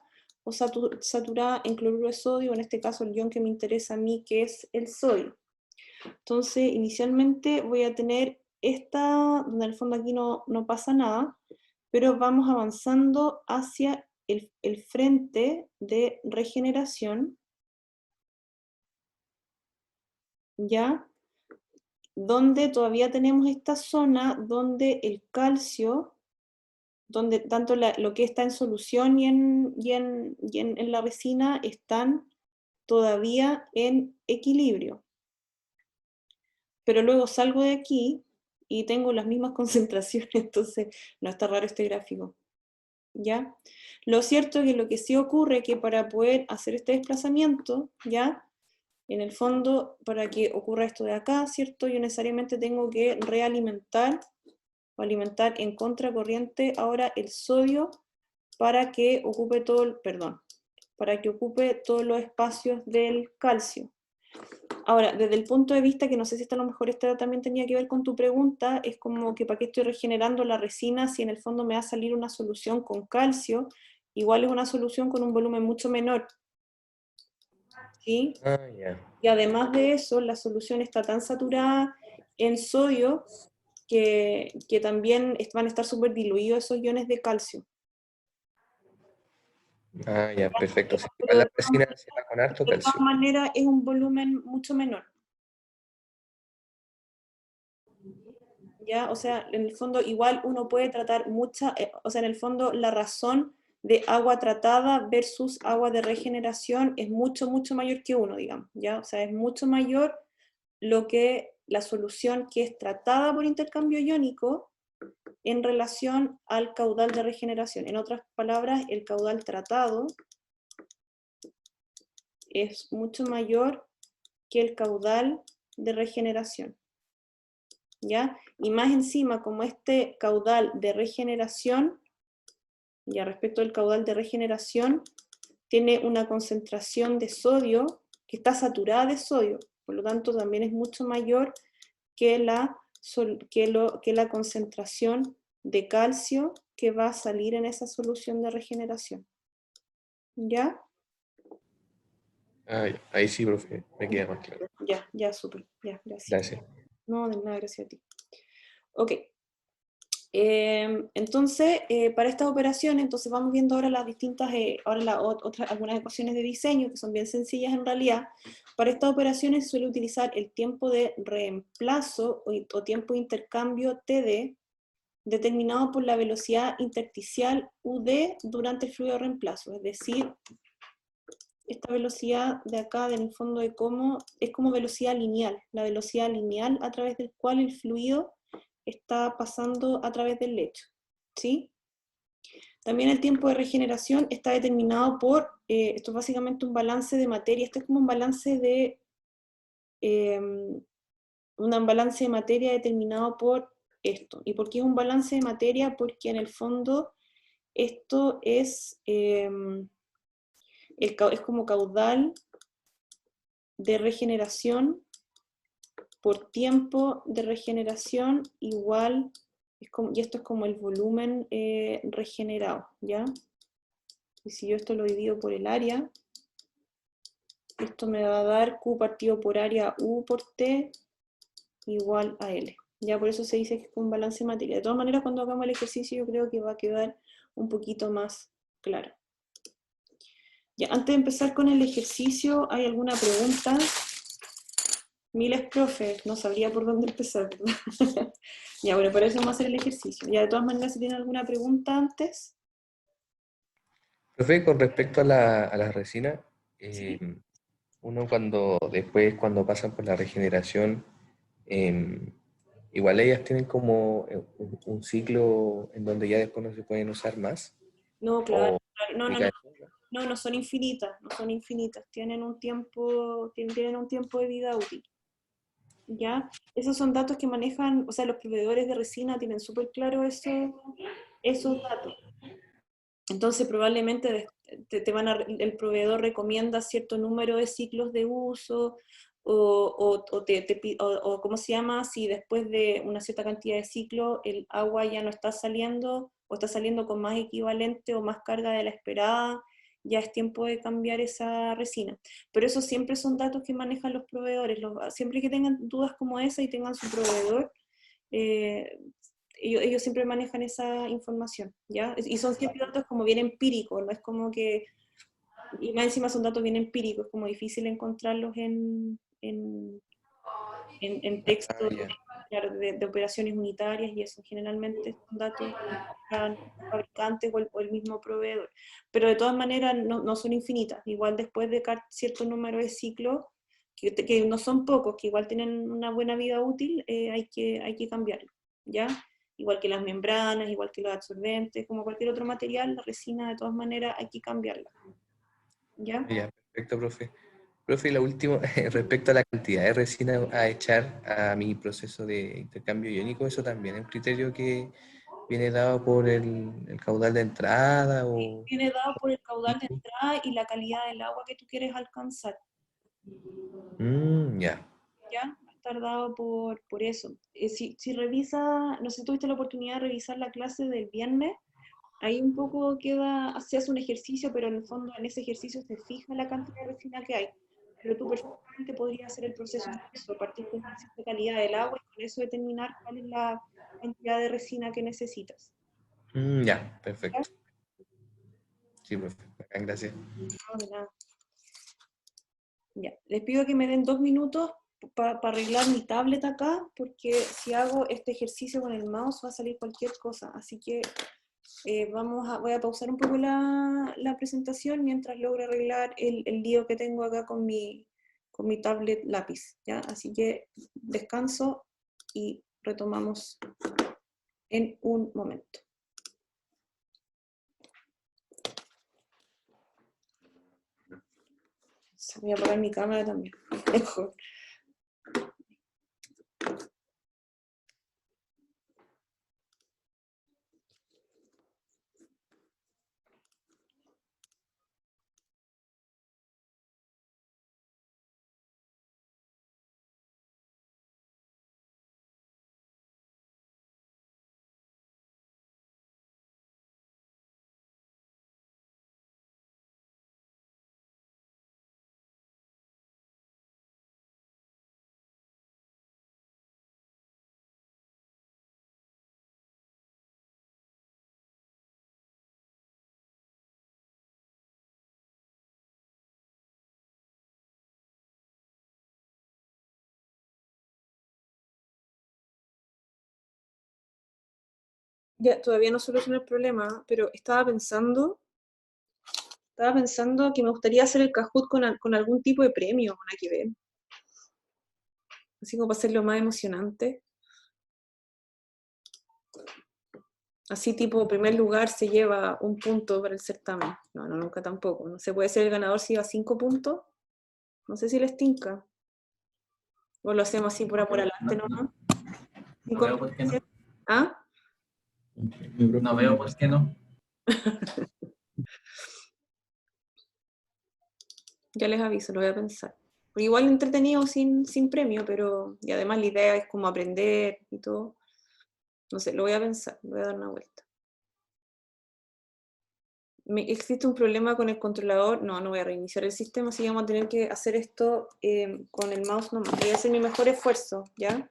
o saturada en cloruro de sodio, en este caso el ion que me interesa a mí, que es el sodio. Entonces, inicialmente voy a tener esta, donde en el fondo aquí no pasa nada, pero vamos avanzando hacia el frente de regeneración, ¿ya? Donde todavía tenemos esta zona donde el calcio, donde tanto lo que está en solución y en la resina están todavía en equilibrio. Pero luego salgo de aquí y tengo las mismas concentraciones, entonces no está raro este gráfico, ¿ya? Lo cierto es que lo que sí ocurre es que para poder hacer este desplazamiento, ¿ya? En el fondo, para que ocurra esto de acá, ¿cierto? Yo necesariamente tengo que realimentar o alimentar en contracorriente ahora el sodio para que ocupe para que ocupe todos los espacios del calcio. Ahora, desde el punto de vista, que no sé si esto a lo mejor esto también tenía que ver con tu pregunta, es como que para qué estoy regenerando la resina si en el fondo me va a salir una solución con calcio, igual es una solución con un volumen mucho menor, ¿sí? Ah, ya. Y además de eso, la solución está tan saturada en sodio que también van a estar súper diluidos esos iones de calcio. Ah, ya, perfecto. Sí, Pero igual la resina se va con harto de todas calcio. maneras es un volumen mucho menor. ¿Ya? O sea, en el fondo igual uno puede tratar o sea, en el fondo la razón de agua tratada versus agua de regeneración es mucho, mucho mayor que uno, digamos, ¿ya? O sea, es mucho mayor lo que la solución que es tratada por intercambio iónico en relación al caudal de regeneración. En otras palabras, el caudal tratado es mucho mayor que el caudal de regeneración. ¿Ya? Y más encima, como este caudal de regeneración, ya respecto al caudal de regeneración, tiene una concentración de sodio que está saturada de sodio, por lo tanto también es mucho mayor que la concentración de calcio que va a salir en esa solución de regeneración. ¿Ya? Ah, ya. Ahí sí, profe, me queda más claro. Ya, súper. Ya, gracias. Gracias. No, de nada, gracias a ti. Ok. Entonces, para estas operaciones, entonces vamos viendo ahora las distintas, algunas ecuaciones de diseño que son bien sencillas en realidad. Para estas operaciones suele utilizar el tiempo de reemplazo o tiempo de intercambio TD, determinado por la velocidad intersticial UD durante el fluido de reemplazo, es decir, esta velocidad de acá, en el fondo es como velocidad lineal, la velocidad lineal a través del cual el fluido está pasando a través del lecho, ¿sí? También el tiempo de regeneración está determinado por, esto es básicamente un balance de materia, esto es como un balance de materia determinado por esto. ¿Y por qué es un balance de materia? Porque en el fondo esto es como caudal de regeneración por tiempo de regeneración igual, y esto es como el volumen regenerado, ¿ya? Y si yo esto lo divido por el área, esto me va a dar Q partido por área U por T igual a L. Ya por eso se dice que es un balance de materia. De todas maneras, cuando hagamos el ejercicio yo creo que va a quedar un poquito más claro. Ya, antes de empezar con el ejercicio, ¿hay alguna pregunta? Miles, profe, no sabría por dónde empezar, ¿verdad? Ya, bueno, para eso vamos a hacer el ejercicio. Ya, de todas maneras, si tienen alguna pregunta antes. Profe, con respecto a la resina, ¿Sí? uno cuando pasan por la regeneración, em, igual ellas tienen como un ciclo en donde ya después no se pueden usar más, No, claro, o claro. No, no, aplica no. eso. No, no son infinitas, no son infinitas. Tienen un tiempo, tienen un tiempo de vida útil. ¿Ya? Esos son datos que manejan, o sea, los proveedores de resina tienen súper claro esos datos. Entonces, probablemente el proveedor recomienda cierto número de ciclos de uso, o ¿cómo se llama? Si después de una cierta cantidad de ciclos el agua ya no está saliendo, o está saliendo con más equivalente o más carga de la esperada, ya es tiempo de cambiar esa resina. Pero eso siempre son datos que manejan los proveedores. Siempre que tengan dudas como esa y tengan su proveedor, eh, ellos siempre manejan esa información, ¿ya? Y son siempre datos como bien empíricos, no es como que, y más encima son datos bien empíricos, como difícil encontrarlos en Ah, textos, ya. claro, de operaciones unitarias, y eso generalmente son datos que manejan los fabricantes o el mismo proveedor. Pero de todas maneras no son infinitas, igual después de cierto número de ciclos, que no son pocos, que igual tienen una buena vida útil, hay que cambiarlo, ¿ya? Igual que las membranas, igual que los absorbentes, como cualquier otro material, la resina de todas maneras hay que cambiarla, ¿ya? Ya, perfecto, profe. Profe, y la última, respecto a la cantidad de resina a echar a mi proceso de intercambio iónico, eso también es un criterio que viene dado por el caudal de entrada o... Viene dado por el caudal de entrada y la calidad del agua que tú quieres alcanzar, Ya. ¿ya? Va a estar dado por eso. Si revisa, no sé si tuviste la oportunidad de revisar la clase del viernes, ahí un poco se hace un ejercicio, pero en el fondo en ese ejercicio se fija la cantidad de resina que hay. Pero tú perfectamente podrías hacer el proceso inverso, partir con una cierta calidad del agua y con eso determinar cuál es la cantidad de resina que necesitas. Ya, ¿Ya? perfecto. Sí, profe. Bacán, gracias. No, de nada. Ya. Les pido que me den 2 minutos para arreglar mi tablet acá, porque si hago este ejercicio con el mouse va a salir cualquier cosa. Así que voy a pausar un poco la presentación mientras logro arreglar el lío que tengo acá con mi tablet lápiz, ¿ya? Así que descanso y retomamos en un momento. Voy a apagar mi cámara también. Mejor. Ya, todavía no soluciono el problema, pero estaba pensando que me gustaría hacer el Kahoot con algún tipo de premio, nada que ver. Así como para hacerlo más emocionante. Así tipo, primer lugar se lleva 1 punto para el certamen. No, nunca tampoco. No se puede ser el ganador si lleva 5 puntos. No sé si les tinca. O lo hacemos así por amor al arte nomás. No veo por qué no. ¿Ah? No veo por qué no. Ya les aviso, lo voy a pensar. Porque igual entretenido sin premio, pero y además la idea es como aprender y todo. No sé, lo voy a pensar, lo voy a dar una vuelta. ¿Existe un problema con el controlador? No voy a reiniciar el sistema, así que vamos a tener que hacer esto con el mouse nomás. Voy a hacer mi mejor esfuerzo, ¿ya?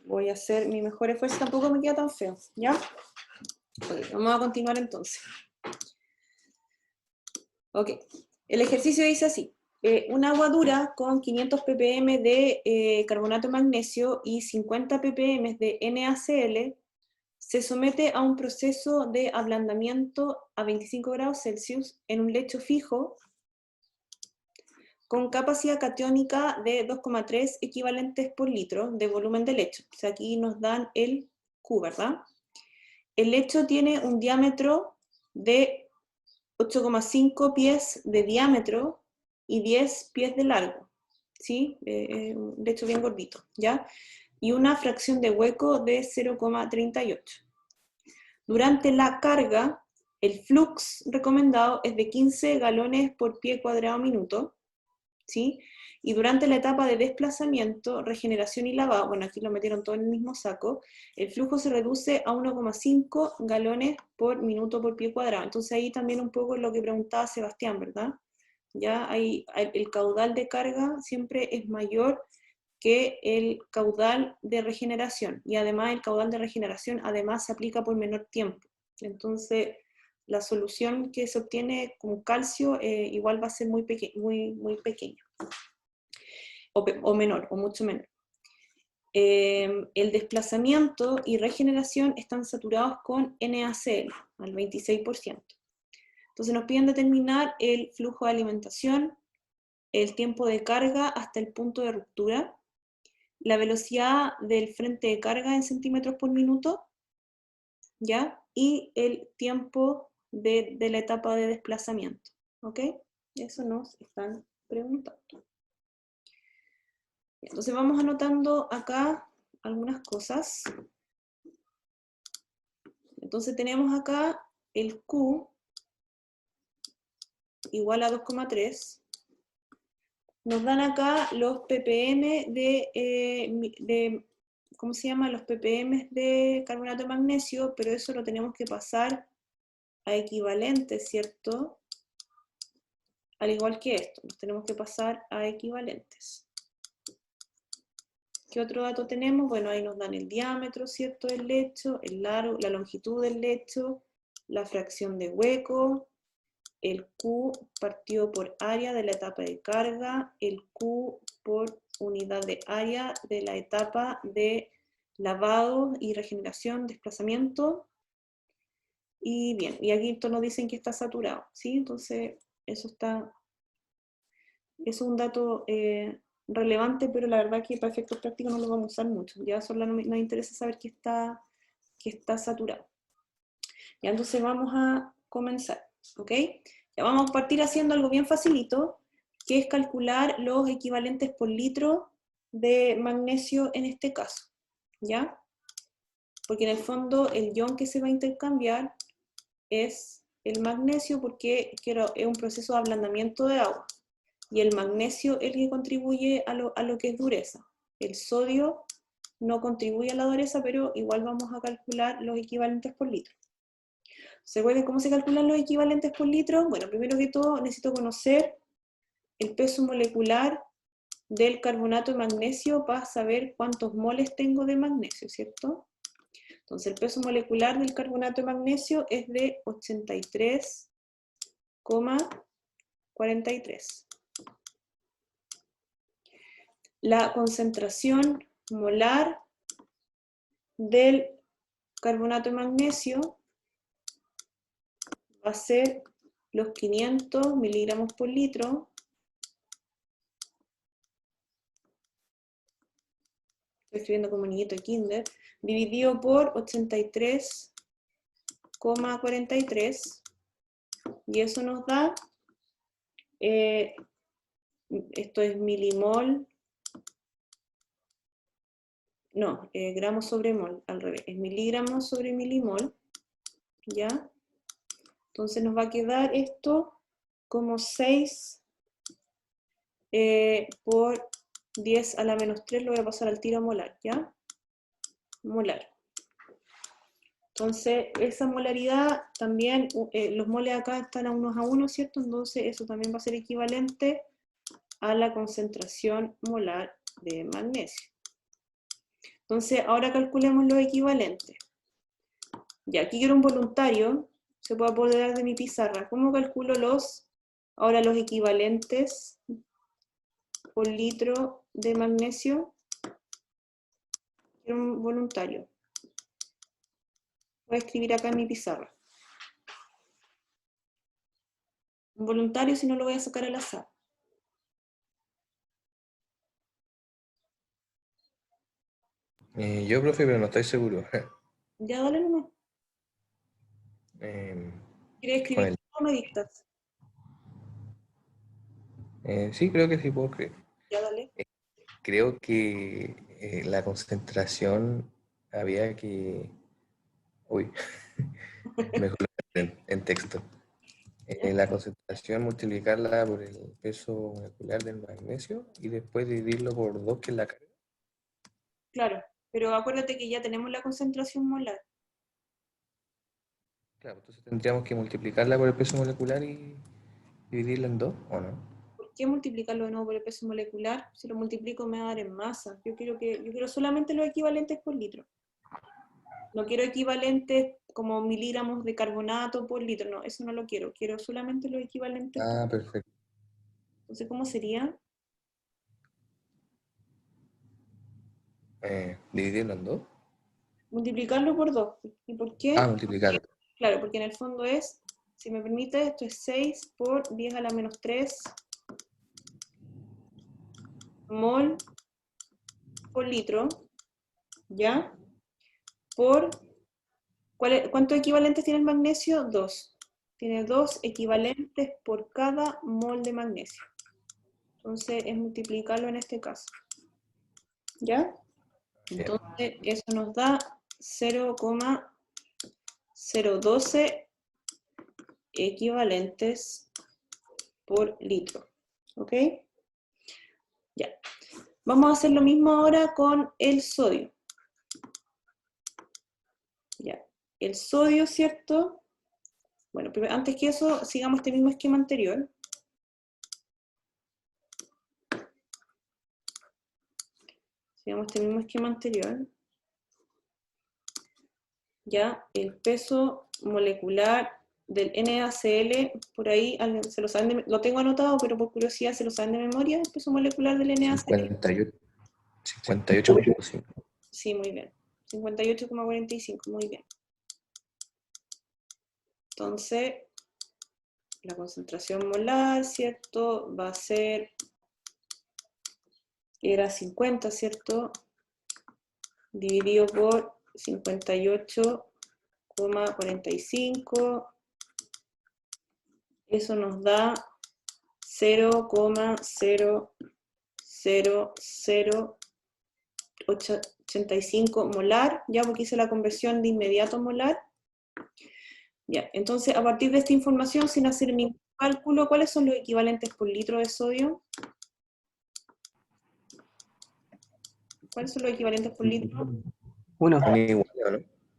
Voy a hacer mi mejor esfuerzo, tampoco me queda tan feo, ¿ya? Ok, vamos a continuar entonces. Ok, el ejercicio dice así. Un agua dura con 500 ppm de carbonato de magnesio y 50 ppm de NaCl se somete a un proceso de ablandamiento a 25 grados Celsius en un lecho fijo con capacidad catiónica de 2,3 equivalentes por litro de volumen de lecho. O sea, aquí nos dan el Q, ¿verdad? El lecho tiene un diámetro de 8,5 pies de diámetro y 10 pies de largo, ¿sí? Un lecho bien gordito, ¿ya? Y una fracción de hueco de 0,38. Durante la carga, el flux recomendado es de 15 galones por pie cuadrado minuto, ¿sí? Y durante la etapa de desplazamiento, regeneración y lavado, bueno, aquí lo metieron todo en el mismo saco, el flujo se reduce a 1,5 galones por minuto por pie cuadrado. Entonces ahí también un poco lo que preguntaba Sebastián, ¿verdad? Ya el caudal de carga siempre es mayor que el caudal de regeneración, y además el caudal de regeneración además se aplica por menor tiempo. Entonces, la solución que se obtiene con calcio igual va a ser muy pequeño, o menor, o mucho menor. El desplazamiento y regeneración están saturados con NaCl, al 26%. Entonces nos piden determinar el flujo de alimentación, el tiempo de carga hasta el punto de ruptura, la velocidad del frente de carga en centímetros por minuto, ¿ya? Y el tiempo de la etapa de desplazamiento, ¿ok? Eso nos están preguntando. Entonces vamos anotando acá algunas cosas. Entonces tenemos acá el Q igual a 2,3. Nos dan acá los ppm ¿cómo se llama? Los ppm de carbonato de magnesio, pero eso lo tenemos que pasar a equivalentes, ¿cierto? Al igual que esto, nos tenemos que pasar a equivalentes. ¿Qué otro dato tenemos? Bueno, ahí nos dan el diámetro, ¿cierto? Del lecho, el largo, la longitud del lecho, la fracción de hueco, el Q partido por área de la etapa de carga, el Q por unidad de área de la etapa de lavado y regeneración, desplazamiento. Y bien, y aquí nos dicen que está saturado, ¿sí? Entonces, eso es un dato relevante, pero la verdad que para efectos prácticos no lo vamos a usar mucho. Ya solo nos interesa saber que está saturado. Ya, entonces vamos a comenzar, ¿ok? Ya vamos a partir haciendo algo bien facilito, que es calcular los equivalentes por litro de magnesio en este caso, ¿ya? Porque en el fondo el ion que se va a intercambiar es el magnesio, porque es un proceso de ablandamiento de agua, y el magnesio es el que contribuye a lo que es dureza. El sodio no contribuye a la dureza, pero igual vamos a calcular los equivalentes por litro. ¿Se acuerdan cómo se calculan los equivalentes por litro? Bueno, primero que todo necesito conocer el peso molecular del carbonato de magnesio para saber cuántos moles tengo de magnesio, ¿cierto? Entonces el peso molecular del carbonato de magnesio es de 83,43. La concentración molar del carbonato de magnesio va a ser los 500 miligramos por litro estoy escribiendo como niñito de kinder, dividido por 83,43, y eso nos da, esto es milimol, no, gramos sobre mol, al revés, es miligramos sobre milimol, ¿ya? Entonces nos va a quedar esto como 6 por 10 a la menos 3, lo voy a pasar al tiro a molar, ¿ya? Molar. Entonces, esa molaridad también, los moles acá están a unos a 1, ¿cierto? Entonces, eso también va a ser equivalente a la concentración molar de magnesio. Entonces, ahora calculemos los equivalentes. Ya, aquí quiero un voluntario, se puede apoderar de mi pizarra. ¿Cómo calculo los Ahora los equivalentes por litro de magnesio. Quiero un voluntario. Voy a escribir acá en mi pizarra. Un voluntario, si no lo voy a sacar al azar. Yo, profe, pero no estoy seguro. Ya, dale nomás. Em, ¿Quieres con escribir el, o me dictas? sí, creo que sí puedo creer. Ya, dale. Creo que la concentración había que... Uy, mejor en texto. La concentración multiplicarla por el peso molecular del magnesio y después dividirlo por 2, que es la carga. Claro, pero acuérdate que ya tenemos la concentración molar. Claro, entonces tendríamos que multiplicarla por el peso molecular y dividirla en 2, ¿o no? ¿Por qué multiplicarlo de nuevo por el peso molecular? Si lo multiplico me va a dar en masa. Yo quiero solamente los equivalentes por litro. No quiero equivalentes como miligramos de carbonato por litro, no, eso no lo quiero. Quiero solamente los equivalentes. Ah, perfecto. Entonces, ¿cómo sería? ¿Dividirlo en 2? Multiplicarlo por 2. ¿Y por Ah, qué? multiplicarlo. Claro, porque en el fondo es, si me permite, esto es 6 por 10 a la menos 3 mol por litro, ¿ya? Por, ¿cuántos equivalentes tiene el magnesio? 2. Tiene 2 equivalentes por cada mol de magnesio. Entonces es multiplicarlo en este caso. ¿Ya? Entonces eso nos da 0,012 equivalentes por litro. ¿Ok? Ya. Vamos a hacer lo mismo ahora con el sodio. Ya. El sodio, ¿cierto? Bueno, antes que eso, sigamos este mismo esquema anterior. Sigamos este mismo esquema anterior. Ya, el peso molecular del NaCl, por ahí, se lo saben lo tengo anotado, pero por curiosidad, ¿se lo saben de memoria? El peso molecular del NaCl. 58,5. Sí, muy bien. 58,45, muy bien. Entonces, la concentración molar, ¿cierto? Va a ser, era 50, ¿cierto? Dividido por 58,45. Eso nos da 0,00085 molar, ya porque hice la conversión de inmediato molar. Ya, entonces a partir de esta información, sin hacer ningún cálculo, ¿cuáles son los equivalentes por litro de sodio? ¿Cuáles son los equivalentes por litro? 1. Son iguales, ¿o no?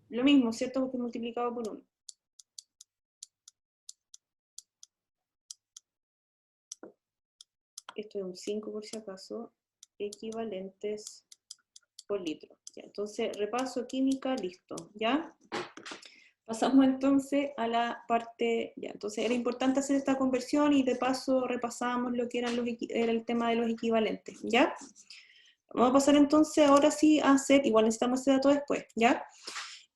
Lo mismo, ¿cierto? Porque multiplicado por 1. Esto es un 5 por si acaso. Equivalentes por litro. Ya, entonces, repaso química, listo. ¿Ya? Pasamos entonces a la parte, ya, entonces era importante hacer esta conversión y de paso repasamos lo que era el tema de los equivalentes, ¿ya? Vamos a pasar entonces ahora sí a hacer, igual necesitamos ese dato después, ¿ya?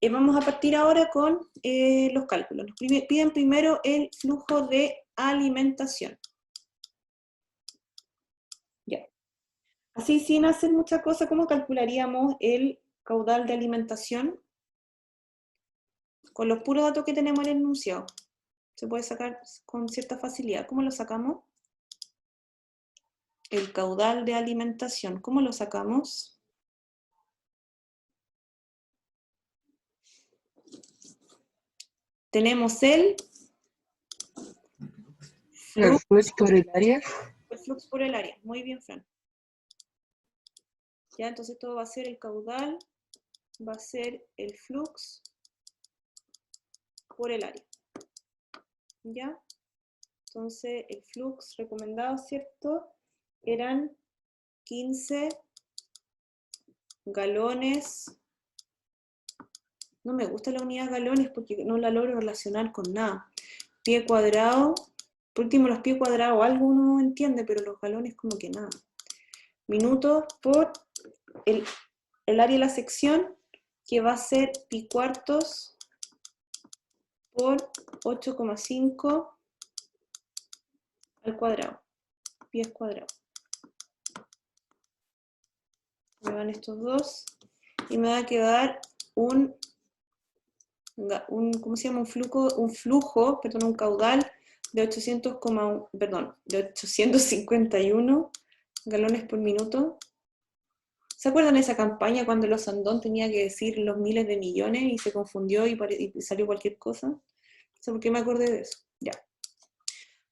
Vamos a partir ahora con los cálculos. Nos piden primero el flujo de alimentación. Ya. Así sin hacer mucha cosa, ¿cómo calcularíamos el caudal de alimentación? Con los puros datos que tenemos en el enunciado. Se puede sacar con cierta facilidad. ¿Cómo lo sacamos? El caudal de alimentación. ¿Cómo lo sacamos? Tenemos el flux por el área. El flux por el área. Muy bien, Fran. Ya, entonces todo va a ser el caudal, va a ser el flux por el área. ¿Ya? Entonces el flux recomendado, ¿cierto? Eran 15 galones. No me gusta la unidad galones porque no la logro relacionar con nada. Pie cuadrado Por último, los pies cuadrados, algo uno entiende, pero los galones como que nada. Minutos por el área de la sección, que va a ser pi cuartos por 8,5 al cuadrado, pies cuadrados. Me van estos dos, y me va a quedar un ¿cómo se llama? Un caudal de 851 galones por minuto. ¿Se acuerdan de esa campaña cuando los Sandón tenía que decir los miles de millones y se confundió y salió cualquier cosa? No sé por qué me acordé de eso. Ya.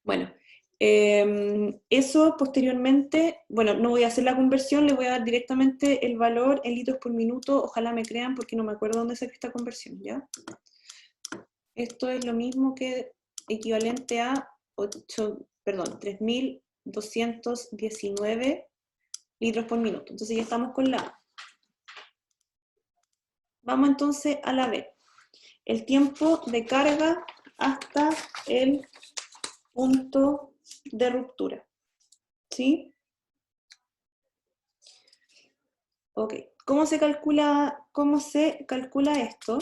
Bueno, eso posteriormente, bueno, no voy a hacer la conversión, le voy a dar directamente el valor en litros por minuto, ojalá me crean porque no me acuerdo dónde saqué esta conversión, ¿ya? Esto es lo mismo que equivalente a 3.219 litros por minuto. Entonces ya estamos con la A. Vamos entonces a la B. El tiempo de carga hasta el punto de ruptura. ¿Sí? Ok. ¿Cómo se calcula esto?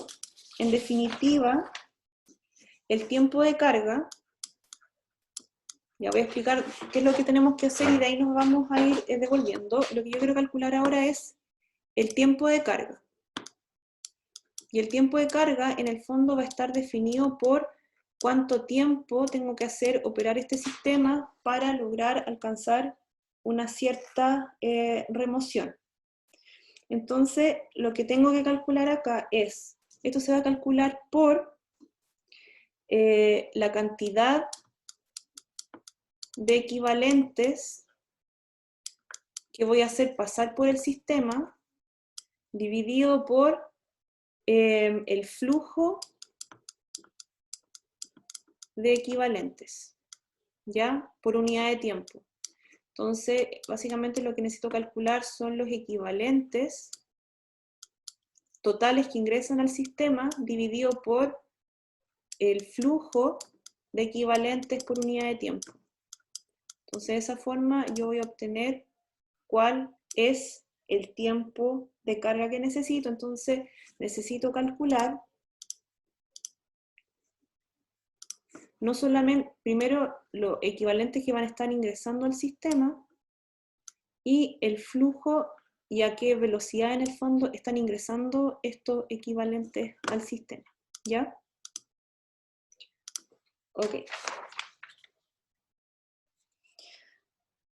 En definitiva, el tiempo de carga, ya voy a explicar qué es lo que tenemos que hacer y de ahí nos vamos a ir devolviendo. Lo que yo quiero calcular ahora es el tiempo de carga. Y el tiempo de carga en el fondo va a estar definido por cuánto tiempo tengo que hacer operar este sistema para lograr alcanzar una cierta remoción. Entonces, lo que tengo que calcular acá es, esto se va a calcular por la cantidad de equivalentes que voy a hacer pasar por el sistema, dividido por el flujo de equivalentes, ¿ya? Por unidad de tiempo. Entonces, básicamente lo que necesito calcular son los equivalentes totales que ingresan al sistema, dividido por el flujo de equivalentes por unidad de tiempo. Entonces, de esa forma yo voy a obtener cuál es el tiempo de carga que necesito. Entonces, necesito calcular no solamente, primero, los equivalentes que van a estar ingresando al sistema y el flujo y a qué velocidad en el fondo están ingresando estos equivalentes al sistema. ¿Ya? Ok.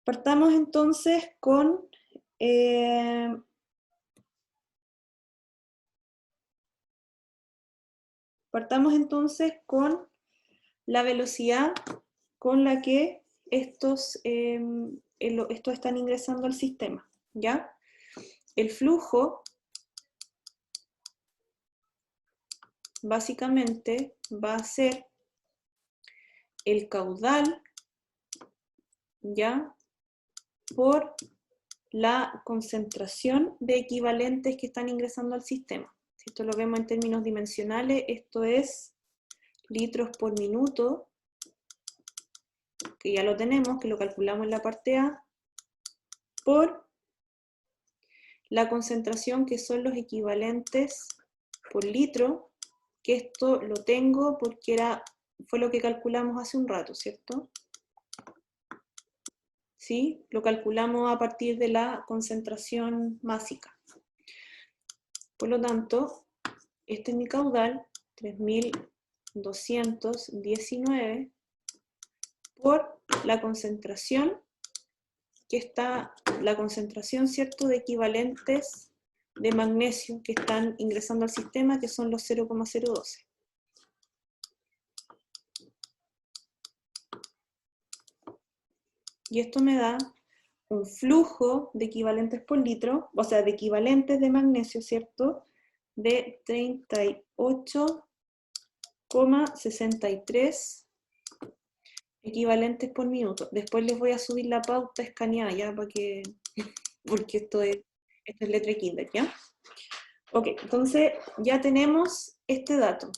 Partamos entonces con la velocidad con la que estos están ingresando al sistema, ¿ya? El flujo básicamente va a ser el caudal, ¿ya? Por la concentración de equivalentes que están ingresando al sistema. Si esto lo vemos en términos dimensionales, esto es litros por minuto, que ya lo tenemos, que lo calculamos en la parte A, por la concentración que son los equivalentes por litro, que esto lo tengo porque fue lo que calculamos hace un rato, ¿cierto? ¿Sí? Lo calculamos a partir de la concentración másica. Por lo tanto, este es mi caudal, 3.219, por la concentración, que está, la concentración, ¿cierto?, de equivalentes de magnesio que están ingresando al sistema, que son los 0,012. Y esto me da un flujo de equivalentes por litro, o sea, de equivalentes de magnesio, ¿cierto?, de 38,63 equivalentes por minuto. Después les voy a subir la pauta escaneada, ya, porque esto es letra kinder, ¿ya? Ok, entonces ya tenemos este dato.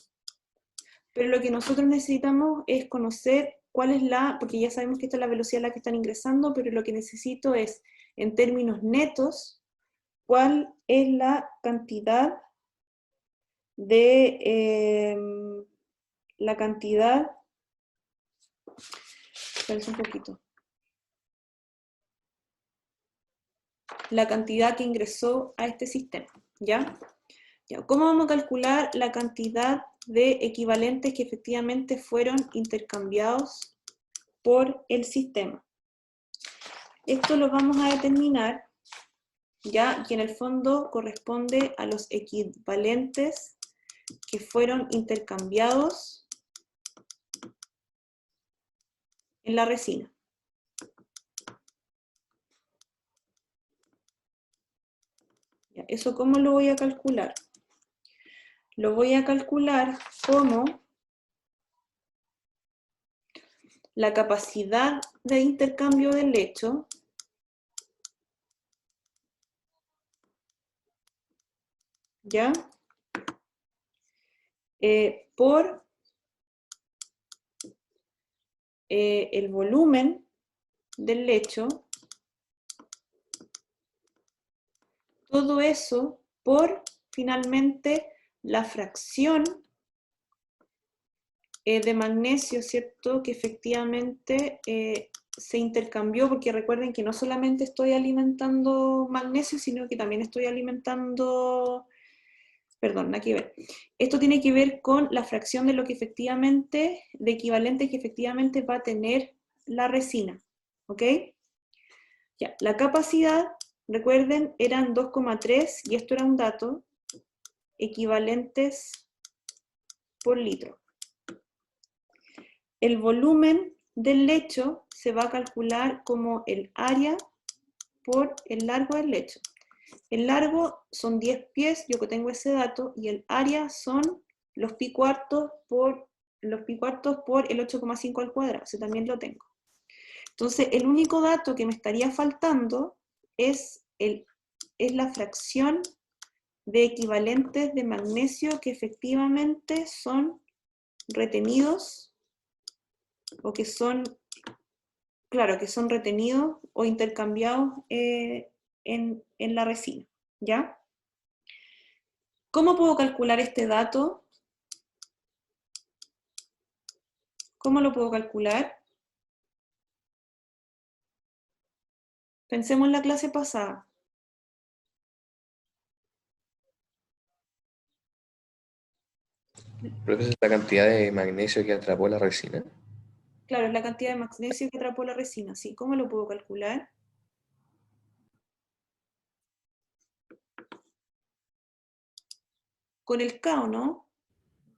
Pero lo que nosotros necesitamos es conocer cuál es porque ya sabemos que esta es la velocidad a la que están ingresando, pero lo que necesito es, en términos netos, cuál es la cantidad espérense un poquito, la cantidad que ingresó a este sistema, ¿ya? ¿Cómo vamos a calcular la cantidad de equivalentes que efectivamente fueron intercambiados por el sistema? Esto lo vamos a determinar, ya que en el fondo corresponde a los equivalentes que fueron intercambiados en la resina. ¿Eso cómo lo voy a calcular? Lo voy a calcular como la capacidad de intercambio del lecho ¿ya? Por el volumen del lecho, todo eso por, finalmente, la fracción de magnesio, ¿cierto? Que efectivamente se intercambió, porque recuerden que no solamente estoy alimentando magnesio, sino que también estoy alimentando, perdón, nada que ver. Esto tiene que ver con la fracción de lo que efectivamente, de equivalente que efectivamente va a tener la resina, ¿ok? Ya, la capacidad, recuerden, eran 2,3, y esto era un dato, equivalentes por litro. El volumen del lecho se va a calcular como el área por el largo del lecho. El largo son 10 pies, yo que tengo ese dato, y el área son los pi cuartos por el 8,5 al cuadrado, ese también lo tengo. Entonces, el único dato que me estaría faltando es la fracción de equivalentes de magnesio que efectivamente son retenidos, o que son, claro, que son retenidos o intercambiados en la resina, ¿ya? ¿Cómo puedo calcular este dato? ¿Cómo lo puedo calcular? Pensemos en la clase pasada. ¿Pero esa es la cantidad de magnesio que atrapó la resina? Claro, es la cantidad de magnesio que atrapó la resina, ¿sí? ¿Cómo lo puedo calcular? Con el K, ¿o no?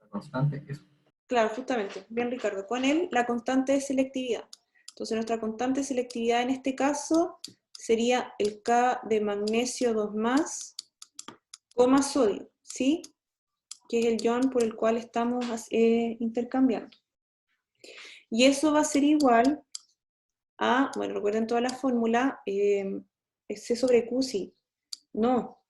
La constante, eso. Claro, justamente. Bien, Ricardo. Con él, la constante de selectividad. Entonces, nuestra constante de selectividad en este caso sería el K de magnesio 2+, coma sodio, ¿sí? Que es el ion por el cual estamos intercambiando. Y eso va a ser igual a, bueno, recuerden toda la fórmula, C sobre Q, sí. No.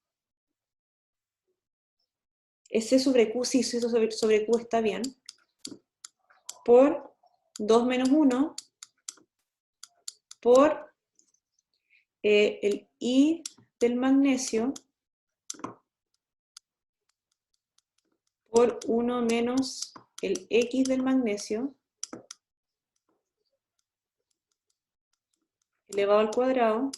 Es C sobre Q, sí, C sobre Q está bien. Por 2 menos 1 por el I del magnesio por 1 menos el X del magnesio elevado al cuadrado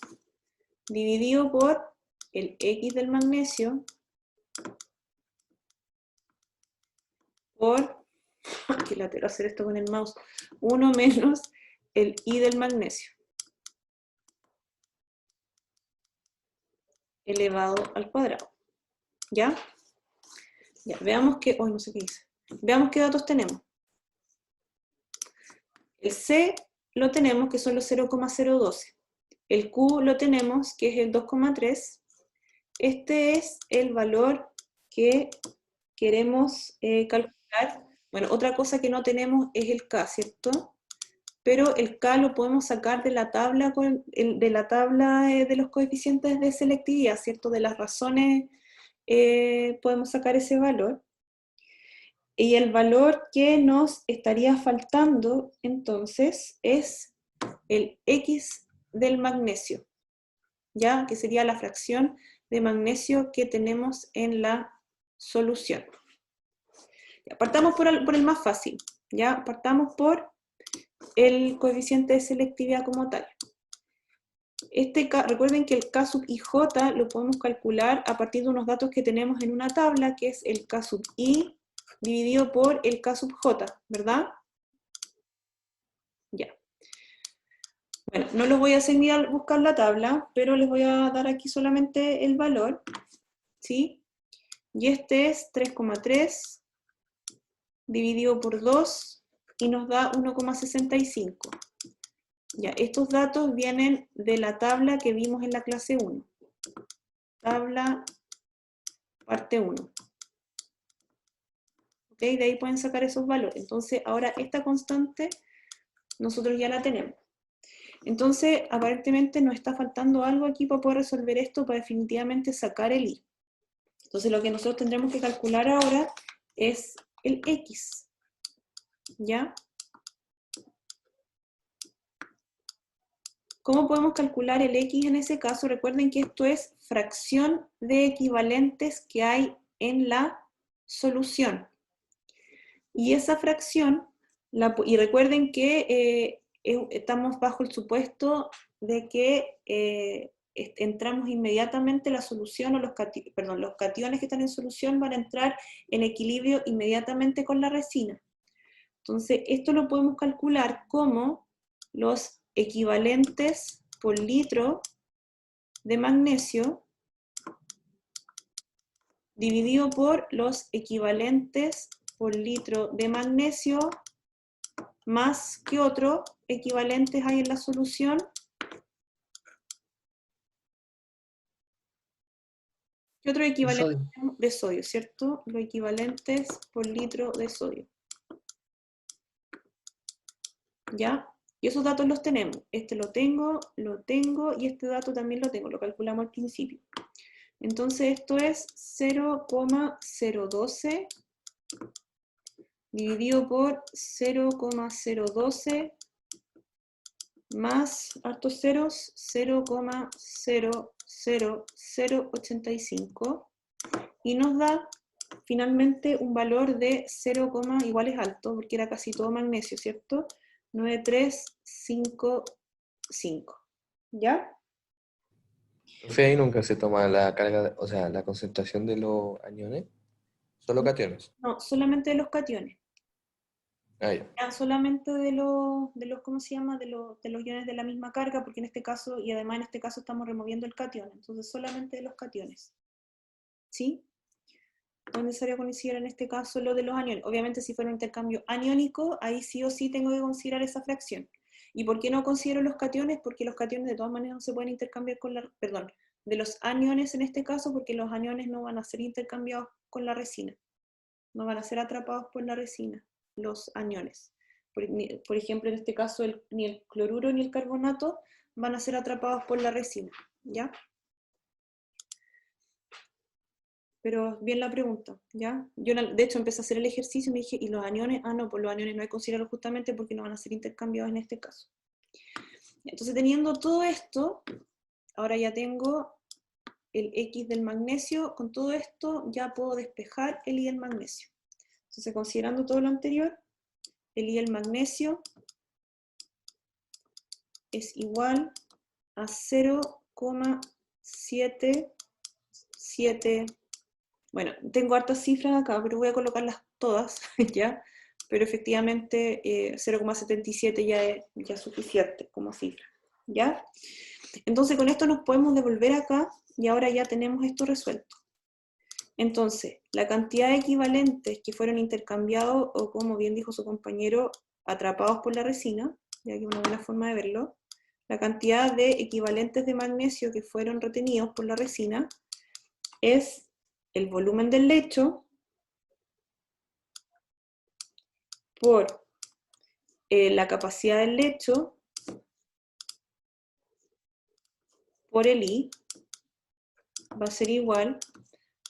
dividido por el X del magnesio por, que latero hacer esto con el mouse, 1 menos el I del magnesio elevado al cuadrado. ¿Ya? Ya, veamos que, no sé qué dice. Veamos qué datos tenemos. El C lo tenemos, que son los 0,012. El Q lo tenemos, que es el 2,3. Este es el valor que queremos calcular. Bueno, otra cosa que no tenemos es el K, ¿cierto? Pero el K lo podemos sacar de la tabla, de los coeficientes de selectividad, ¿cierto? De las razones podemos sacar ese valor. Y el valor que nos estaría faltando, entonces, es el X del magnesio, ¿ya? Que sería la fracción de magnesio que tenemos en la solución. Ya, partamos por el más fácil, ¿ya? Partamos por el coeficiente de selectividad como tal. Recuerden que el K sub IJ lo podemos calcular a partir de unos datos que tenemos en una tabla, que es el K sub I dividido por el K sub J, ¿verdad? Ya. Bueno, no los voy a hacer ni a buscar la tabla, pero les voy a dar aquí solamente el valor, ¿sí? Y este es 3,3 dividido por 2 y nos da 1,65. Ya, estos datos vienen de la tabla que vimos en la clase 1. Tabla parte 1. ¿Ok? De ahí pueden sacar esos valores. Entonces, ahora esta constante nosotros ya la tenemos. Entonces, aparentemente nos está faltando algo aquí para poder resolver esto, para definitivamente sacar el I. Entonces, lo que nosotros tendremos que calcular ahora es el X. ¿Ya? ¿Cómo podemos calcular el X en ese caso? Recuerden que esto es fracción de equivalentes que hay en la solución. Y esa fracción, y recuerden que estamos bajo el supuesto de que entramos inmediatamente, la solución, o los cationes que están en solución van a entrar en equilibrio inmediatamente con la resina. Entonces, esto lo podemos calcular como los equivalentes por litro de magnesio dividido por los equivalentes por litro de magnesio más que otro equivalentes hay en la solución. ¿Qué otro equivalente de sodio, cierto? Los equivalentes por litro de sodio. ¿Ya? Y esos datos los tenemos. Este lo tengo, y este dato también lo tengo, lo calculamos al principio. Entonces esto es 0,012 dividido por 0,012 más hartos ceros, 0,00085, y nos da finalmente un valor de 0, igual es alto, porque era casi todo magnesio, ¿cierto? 9355. ¿Ya? Profe, ahí nunca se toma la carga, o sea, la concentración de los aniones, solo cationes. No, solamente de los cationes. Ah, ya. Ya, solamente de los, ¿cómo se llama? De los iones de la misma carga, porque en este caso, y además en este caso estamos removiendo el catión, entonces solamente de los cationes. ¿Sí? No es necesario considerar en este caso lo de los aniones. Obviamente si fuera un intercambio aniónico, ahí sí o sí tengo que considerar esa fracción. ¿Y por qué no considero los cationes? Porque los cationes de todas maneras no se pueden intercambiar con la, perdón, de los aniones en este caso, porque los aniones no van a ser intercambiados con la resina. No van a ser atrapados por la resina, los aniones. Por ejemplo, en este caso, ni el cloruro ni el carbonato van a ser atrapados por la resina, ¿ya? Pero bien la pregunta, ¿ya? Yo de hecho empecé a hacer el ejercicio y me dije, ¿y los aniones? Ah, no, pues los aniones no hay que considerarlos justamente porque no van a ser intercambiados en este caso. Entonces, teniendo todo esto, ahora ya tengo el X del magnesio. Con todo esto ya puedo despejar el Y del magnesio. Entonces, considerando todo lo anterior, el Y del magnesio es igual a 0,77. Bueno, tengo hartas cifras acá, pero voy a colocarlas todas, ¿ya? Pero efectivamente 0,77 ya es suficiente como cifra, ¿ya? Entonces con esto nos podemos devolver acá y ahora ya tenemos esto resuelto. Entonces, la cantidad de equivalentes que fueron intercambiados, o como bien dijo su compañero, atrapados por la resina, ya que es una buena forma de verlo, la cantidad de equivalentes de magnesio que fueron retenidos por la resina es el volumen del lecho por la capacidad del lecho por el I va a ser igual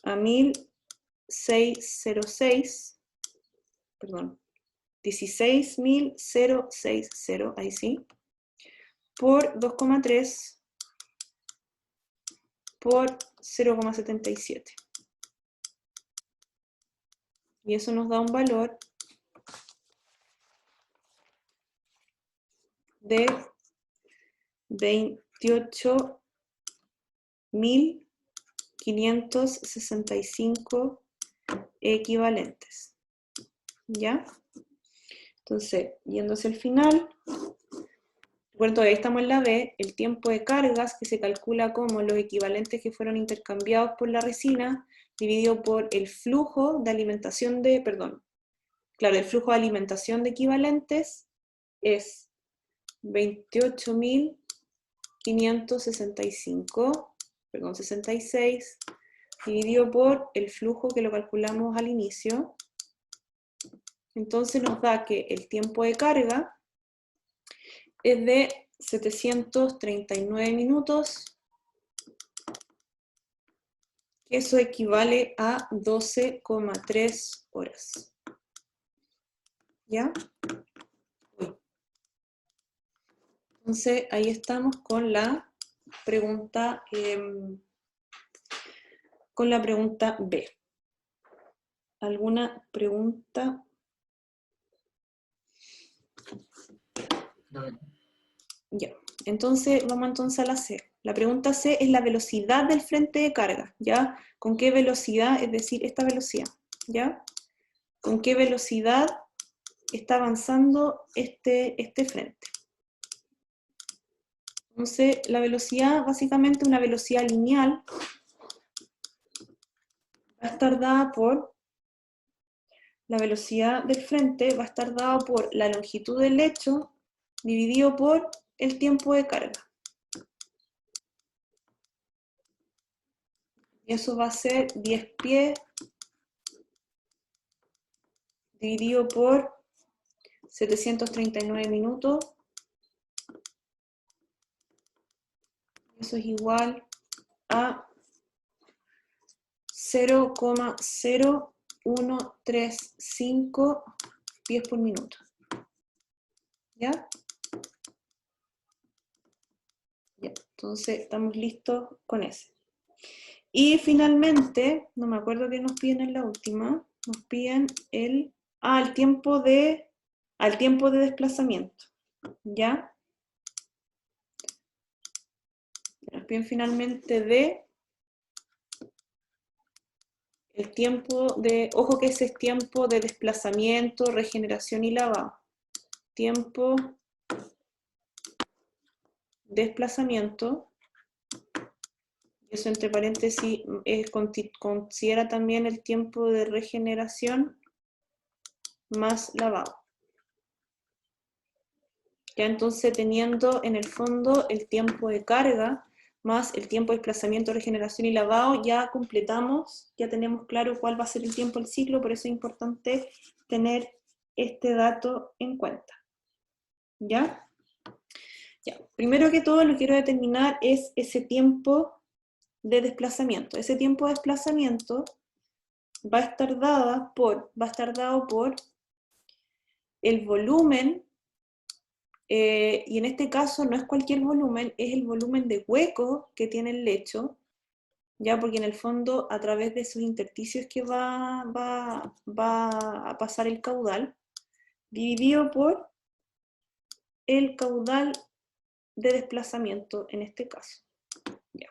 a 1606 perdón, 16.060, ahí sí, por 2,3 por 0,77. Y eso nos da un valor de 28.565 equivalentes. ¿Ya? Entonces, yendo hacia el final, bueno, todavía estamos en la B, el tiempo de cargas, que se calcula como los equivalentes que fueron intercambiados por la resina, dividido por el flujo de alimentación de, perdón, claro, el flujo de alimentación de equivalentes es 28.565, perdón, 66, dividido por el flujo que lo calculamos al inicio. Entonces nos da que el tiempo de carga es de 739 minutos, que eso equivale a 12,3 horas. ¿Ya? Entonces ahí estamos con la pregunta B. ¿Alguna pregunta? Ya, entonces vamos a la C. La pregunta C es la velocidad del frente de carga, ¿ya? ¿Con qué velocidad? Es decir, esta velocidad, ¿ya? ¿Con qué velocidad está avanzando este frente? Entonces, la velocidad, básicamente una velocidad lineal, va a estar dada por, la velocidad del frente va a estar dada por la longitud del lecho dividido por el tiempo de carga. Y eso va a ser 10 pies dividido por 739 minutos. Eso es igual a 0,0135 pies por minuto. ¿Ya? Ya, entonces estamos listos con ese. Y finalmente, no me acuerdo qué nos piden en la última, nos piden el tiempo de desplazamiento. ¿Ya? Nos piden finalmente de el tiempo de, ojo que ese es tiempo de desplazamiento, regeneración y lavado. Tiempo, desplazamiento, eso entre paréntesis considera también el tiempo de regeneración más lavado. Ya entonces teniendo en el fondo el tiempo de carga más el tiempo de desplazamiento, regeneración y lavado, ya completamos, ya tenemos claro cuál va a ser el tiempo del ciclo, por eso es importante tener este dato en cuenta. ¿Ya? Ya. Primero que todo lo que quiero determinar es ese tiempo de desplazamiento. Ese tiempo de desplazamiento va a estar dado por el volumen, y en este caso no es cualquier volumen, es el volumen de hueco que tiene el lecho, ya porque en el fondo a través de esos intersticios que va a pasar el caudal, dividido por el caudal de desplazamiento en este caso. Ya.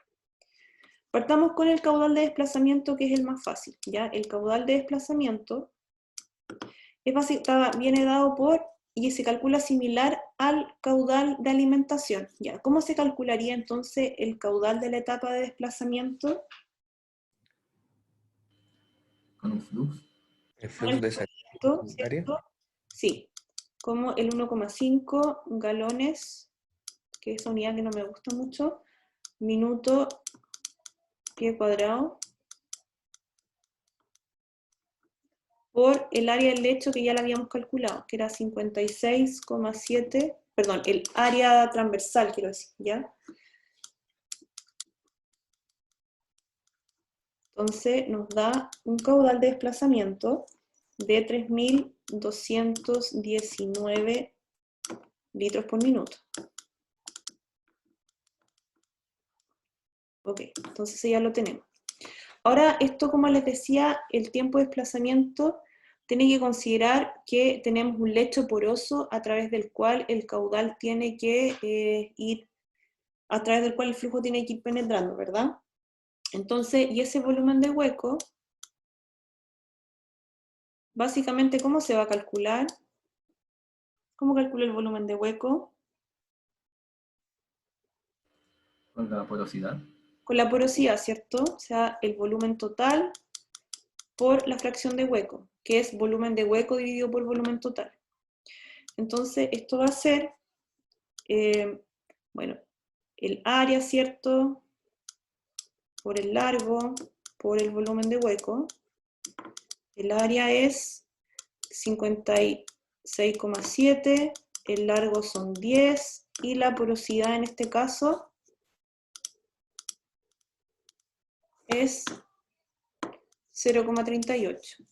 Partamos con el caudal de desplazamiento, que es el más fácil. ¿Ya? El caudal de desplazamiento viene dado por, y se calcula similar al caudal de alimentación. ¿Ya? ¿Cómo se calcularía entonces el caudal de la etapa de desplazamiento? Con un flux. El flujo de salida área. ¿Cierto? Sí, como el 1,5 galones, que es esa unidad que no me gusta mucho, minuto pie cuadrado, por el área del lecho que ya la habíamos calculado, que era 56,7, perdón, el área transversal, quiero decir, ¿ya? Entonces nos da un caudal de desplazamiento de 3.219 litros por minuto. Ok, entonces ya lo tenemos. Ahora, esto, como les decía, el tiempo de desplazamiento tiene que considerar que tenemos un lecho poroso a través del cual el caudal tiene que ir, a través del cual el flujo tiene que ir penetrando, ¿verdad? Entonces, y ese volumen de hueco, básicamente, ¿cómo se va a calcular? ¿Cómo calculo el volumen de hueco? Con la porosidad. Con la porosidad, ¿cierto? O sea, el volumen total por la fracción de hueco, que es volumen de hueco dividido por volumen total. Entonces, esto va a ser, bueno, el área, ¿cierto? Por el largo, por el volumen de hueco. El área es 56,7, el largo son 10, y la porosidad en este caso es 0,38.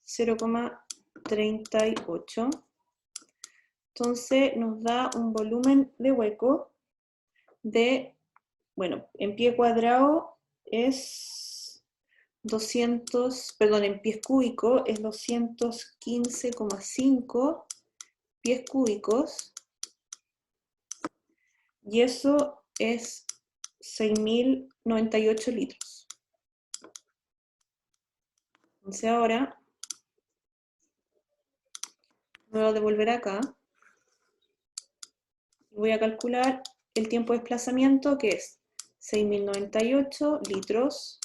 0,38. Entonces nos da un volumen de hueco de, bueno, en pie cuadrado es 200, perdón, en pies cúbicos es 215,5 pies cúbicos, y eso es 6.098 litros. Entonces ahora me voy a devolver acá. Voy a calcular el tiempo de desplazamiento, que es 6.098 litros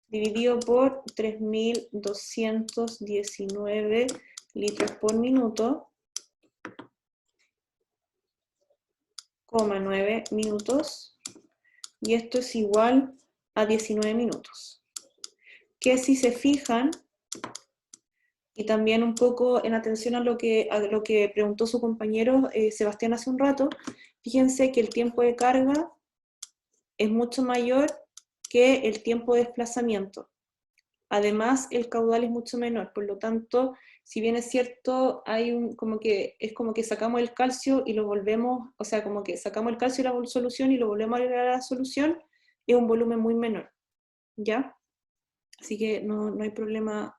dividido por 3.219 litros por minuto, 9 minutos, y esto es igual a 19 minutos. Que si se fijan, y también un poco en atención a lo que preguntó su compañero Sebastián hace un rato, fíjense que el tiempo de carga es mucho mayor que el tiempo de desplazamiento. Además, el caudal es mucho menor, por lo tanto, si bien es cierto, es como que sacamos el calcio y lo volvemos, o sea, como que sacamos el calcio de la solución y lo volvemos a agregar a la solución, es un volumen muy menor, ¿ya? Así que no hay problema.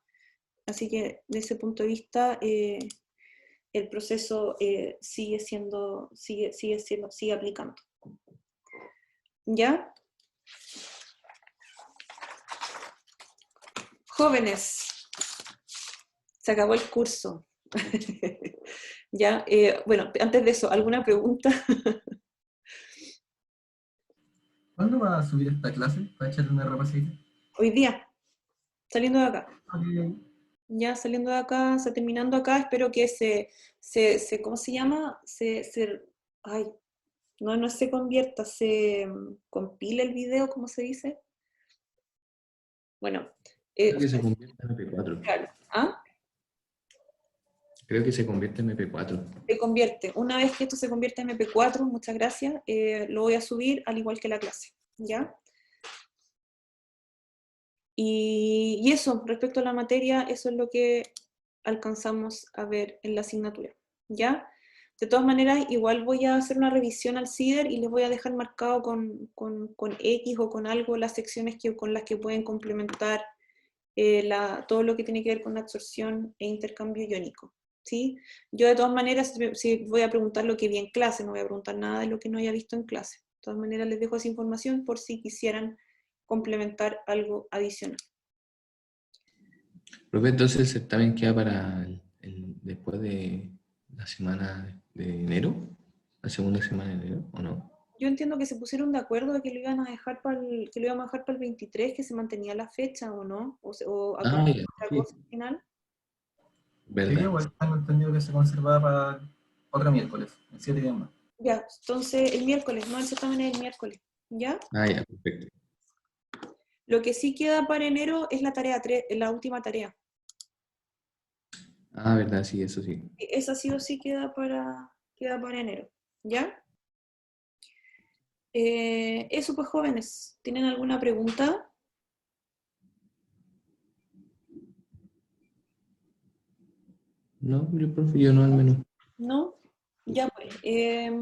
Así que, desde ese punto de vista, el proceso sigue aplicando. ¿Ya? Jóvenes, se acabó el curso. ¿Ya? Bueno, antes de eso, ¿alguna pregunta? ¿Cuándo va a subir esta clase? Para echarle una repasadita. Hoy día, saliendo de acá. Ok. Ya saliendo de acá, terminando acá, espero que ¿cómo se llama? Ay, no se convierta, se compile el video, ¿cómo se dice? Bueno, Creo que se convierte en MP4. claro. ¿Ah? Creo que se convierte en MP4. Se convierte. Una vez que esto se convierte en MP4, muchas gracias, lo voy a subir al igual que la clase, ¿ya? Y eso, respecto a la materia, eso es lo que alcanzamos a ver en la asignatura, ¿ya? De todas maneras, igual voy a hacer una revisión al CIDER y les voy a dejar marcado con X o con algo las secciones con las que pueden complementar todo lo que tiene que ver con absorción e intercambio iónico, ¿sí? Yo de todas maneras sí voy a preguntar lo que vi en clase, no voy a preguntar nada de lo que no haya visto en clase. De todas maneras les dejo esa información por si quisieran complementar algo adicional. Profe, entonces el certamen queda para después de la semana de enero, la segunda semana de enero, ¿o no? Yo entiendo que se pusieron de acuerdo de que lo iban a dejar que lo íbamos a dejar para el 23, que se mantenía la fecha, ¿o no? O Ah, acordar ya, otra sí, cosa al final. Sí, verdad. igual tengo entendido que se conservaba para otro miércoles, el 7 de más. Ya, entonces el miércoles, no, el certamen es el miércoles, ¿ya? Ah, ya, perfecto. Lo que sí queda para enero es la tarea 3, la última tarea. Ah, verdad, sí, eso sí. Esa sí o sí queda para enero, ¿ya? Eso pues, jóvenes, ¿tienen alguna pregunta? No, profe, yo no al menos. ¿No? Ya pues.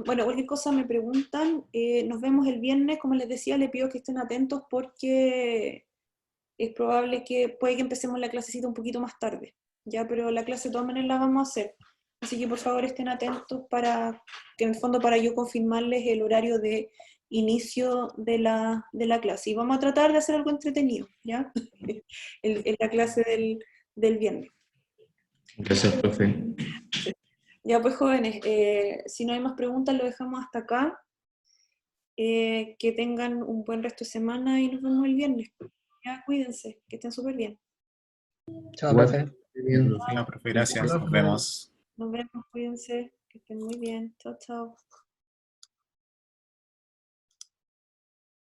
Bueno, cualquier cosa me preguntan. Nos vemos el viernes. Como les decía, les pido que estén atentos porque es probable que puede que empecemos la clasecita un poquito más tarde. Ya, pero la clase de todas maneras la vamos a hacer. Así que por favor estén atentos para que en el fondo para yo confirmarles el horario de inicio de la clase. Y vamos a tratar de hacer algo entretenido, ¿ya? En la clase del viernes. Gracias, profe. Ya pues jóvenes, si no hay más preguntas lo dejamos hasta acá. Que tengan un buen resto de semana y nos vemos el viernes. Ya, cuídense, que estén súper bien. Chao, Igual, profe. bien. Ya, profe, gracias. Nos vemos. Nos vemos, cuídense, que estén muy bien. Chao, chao.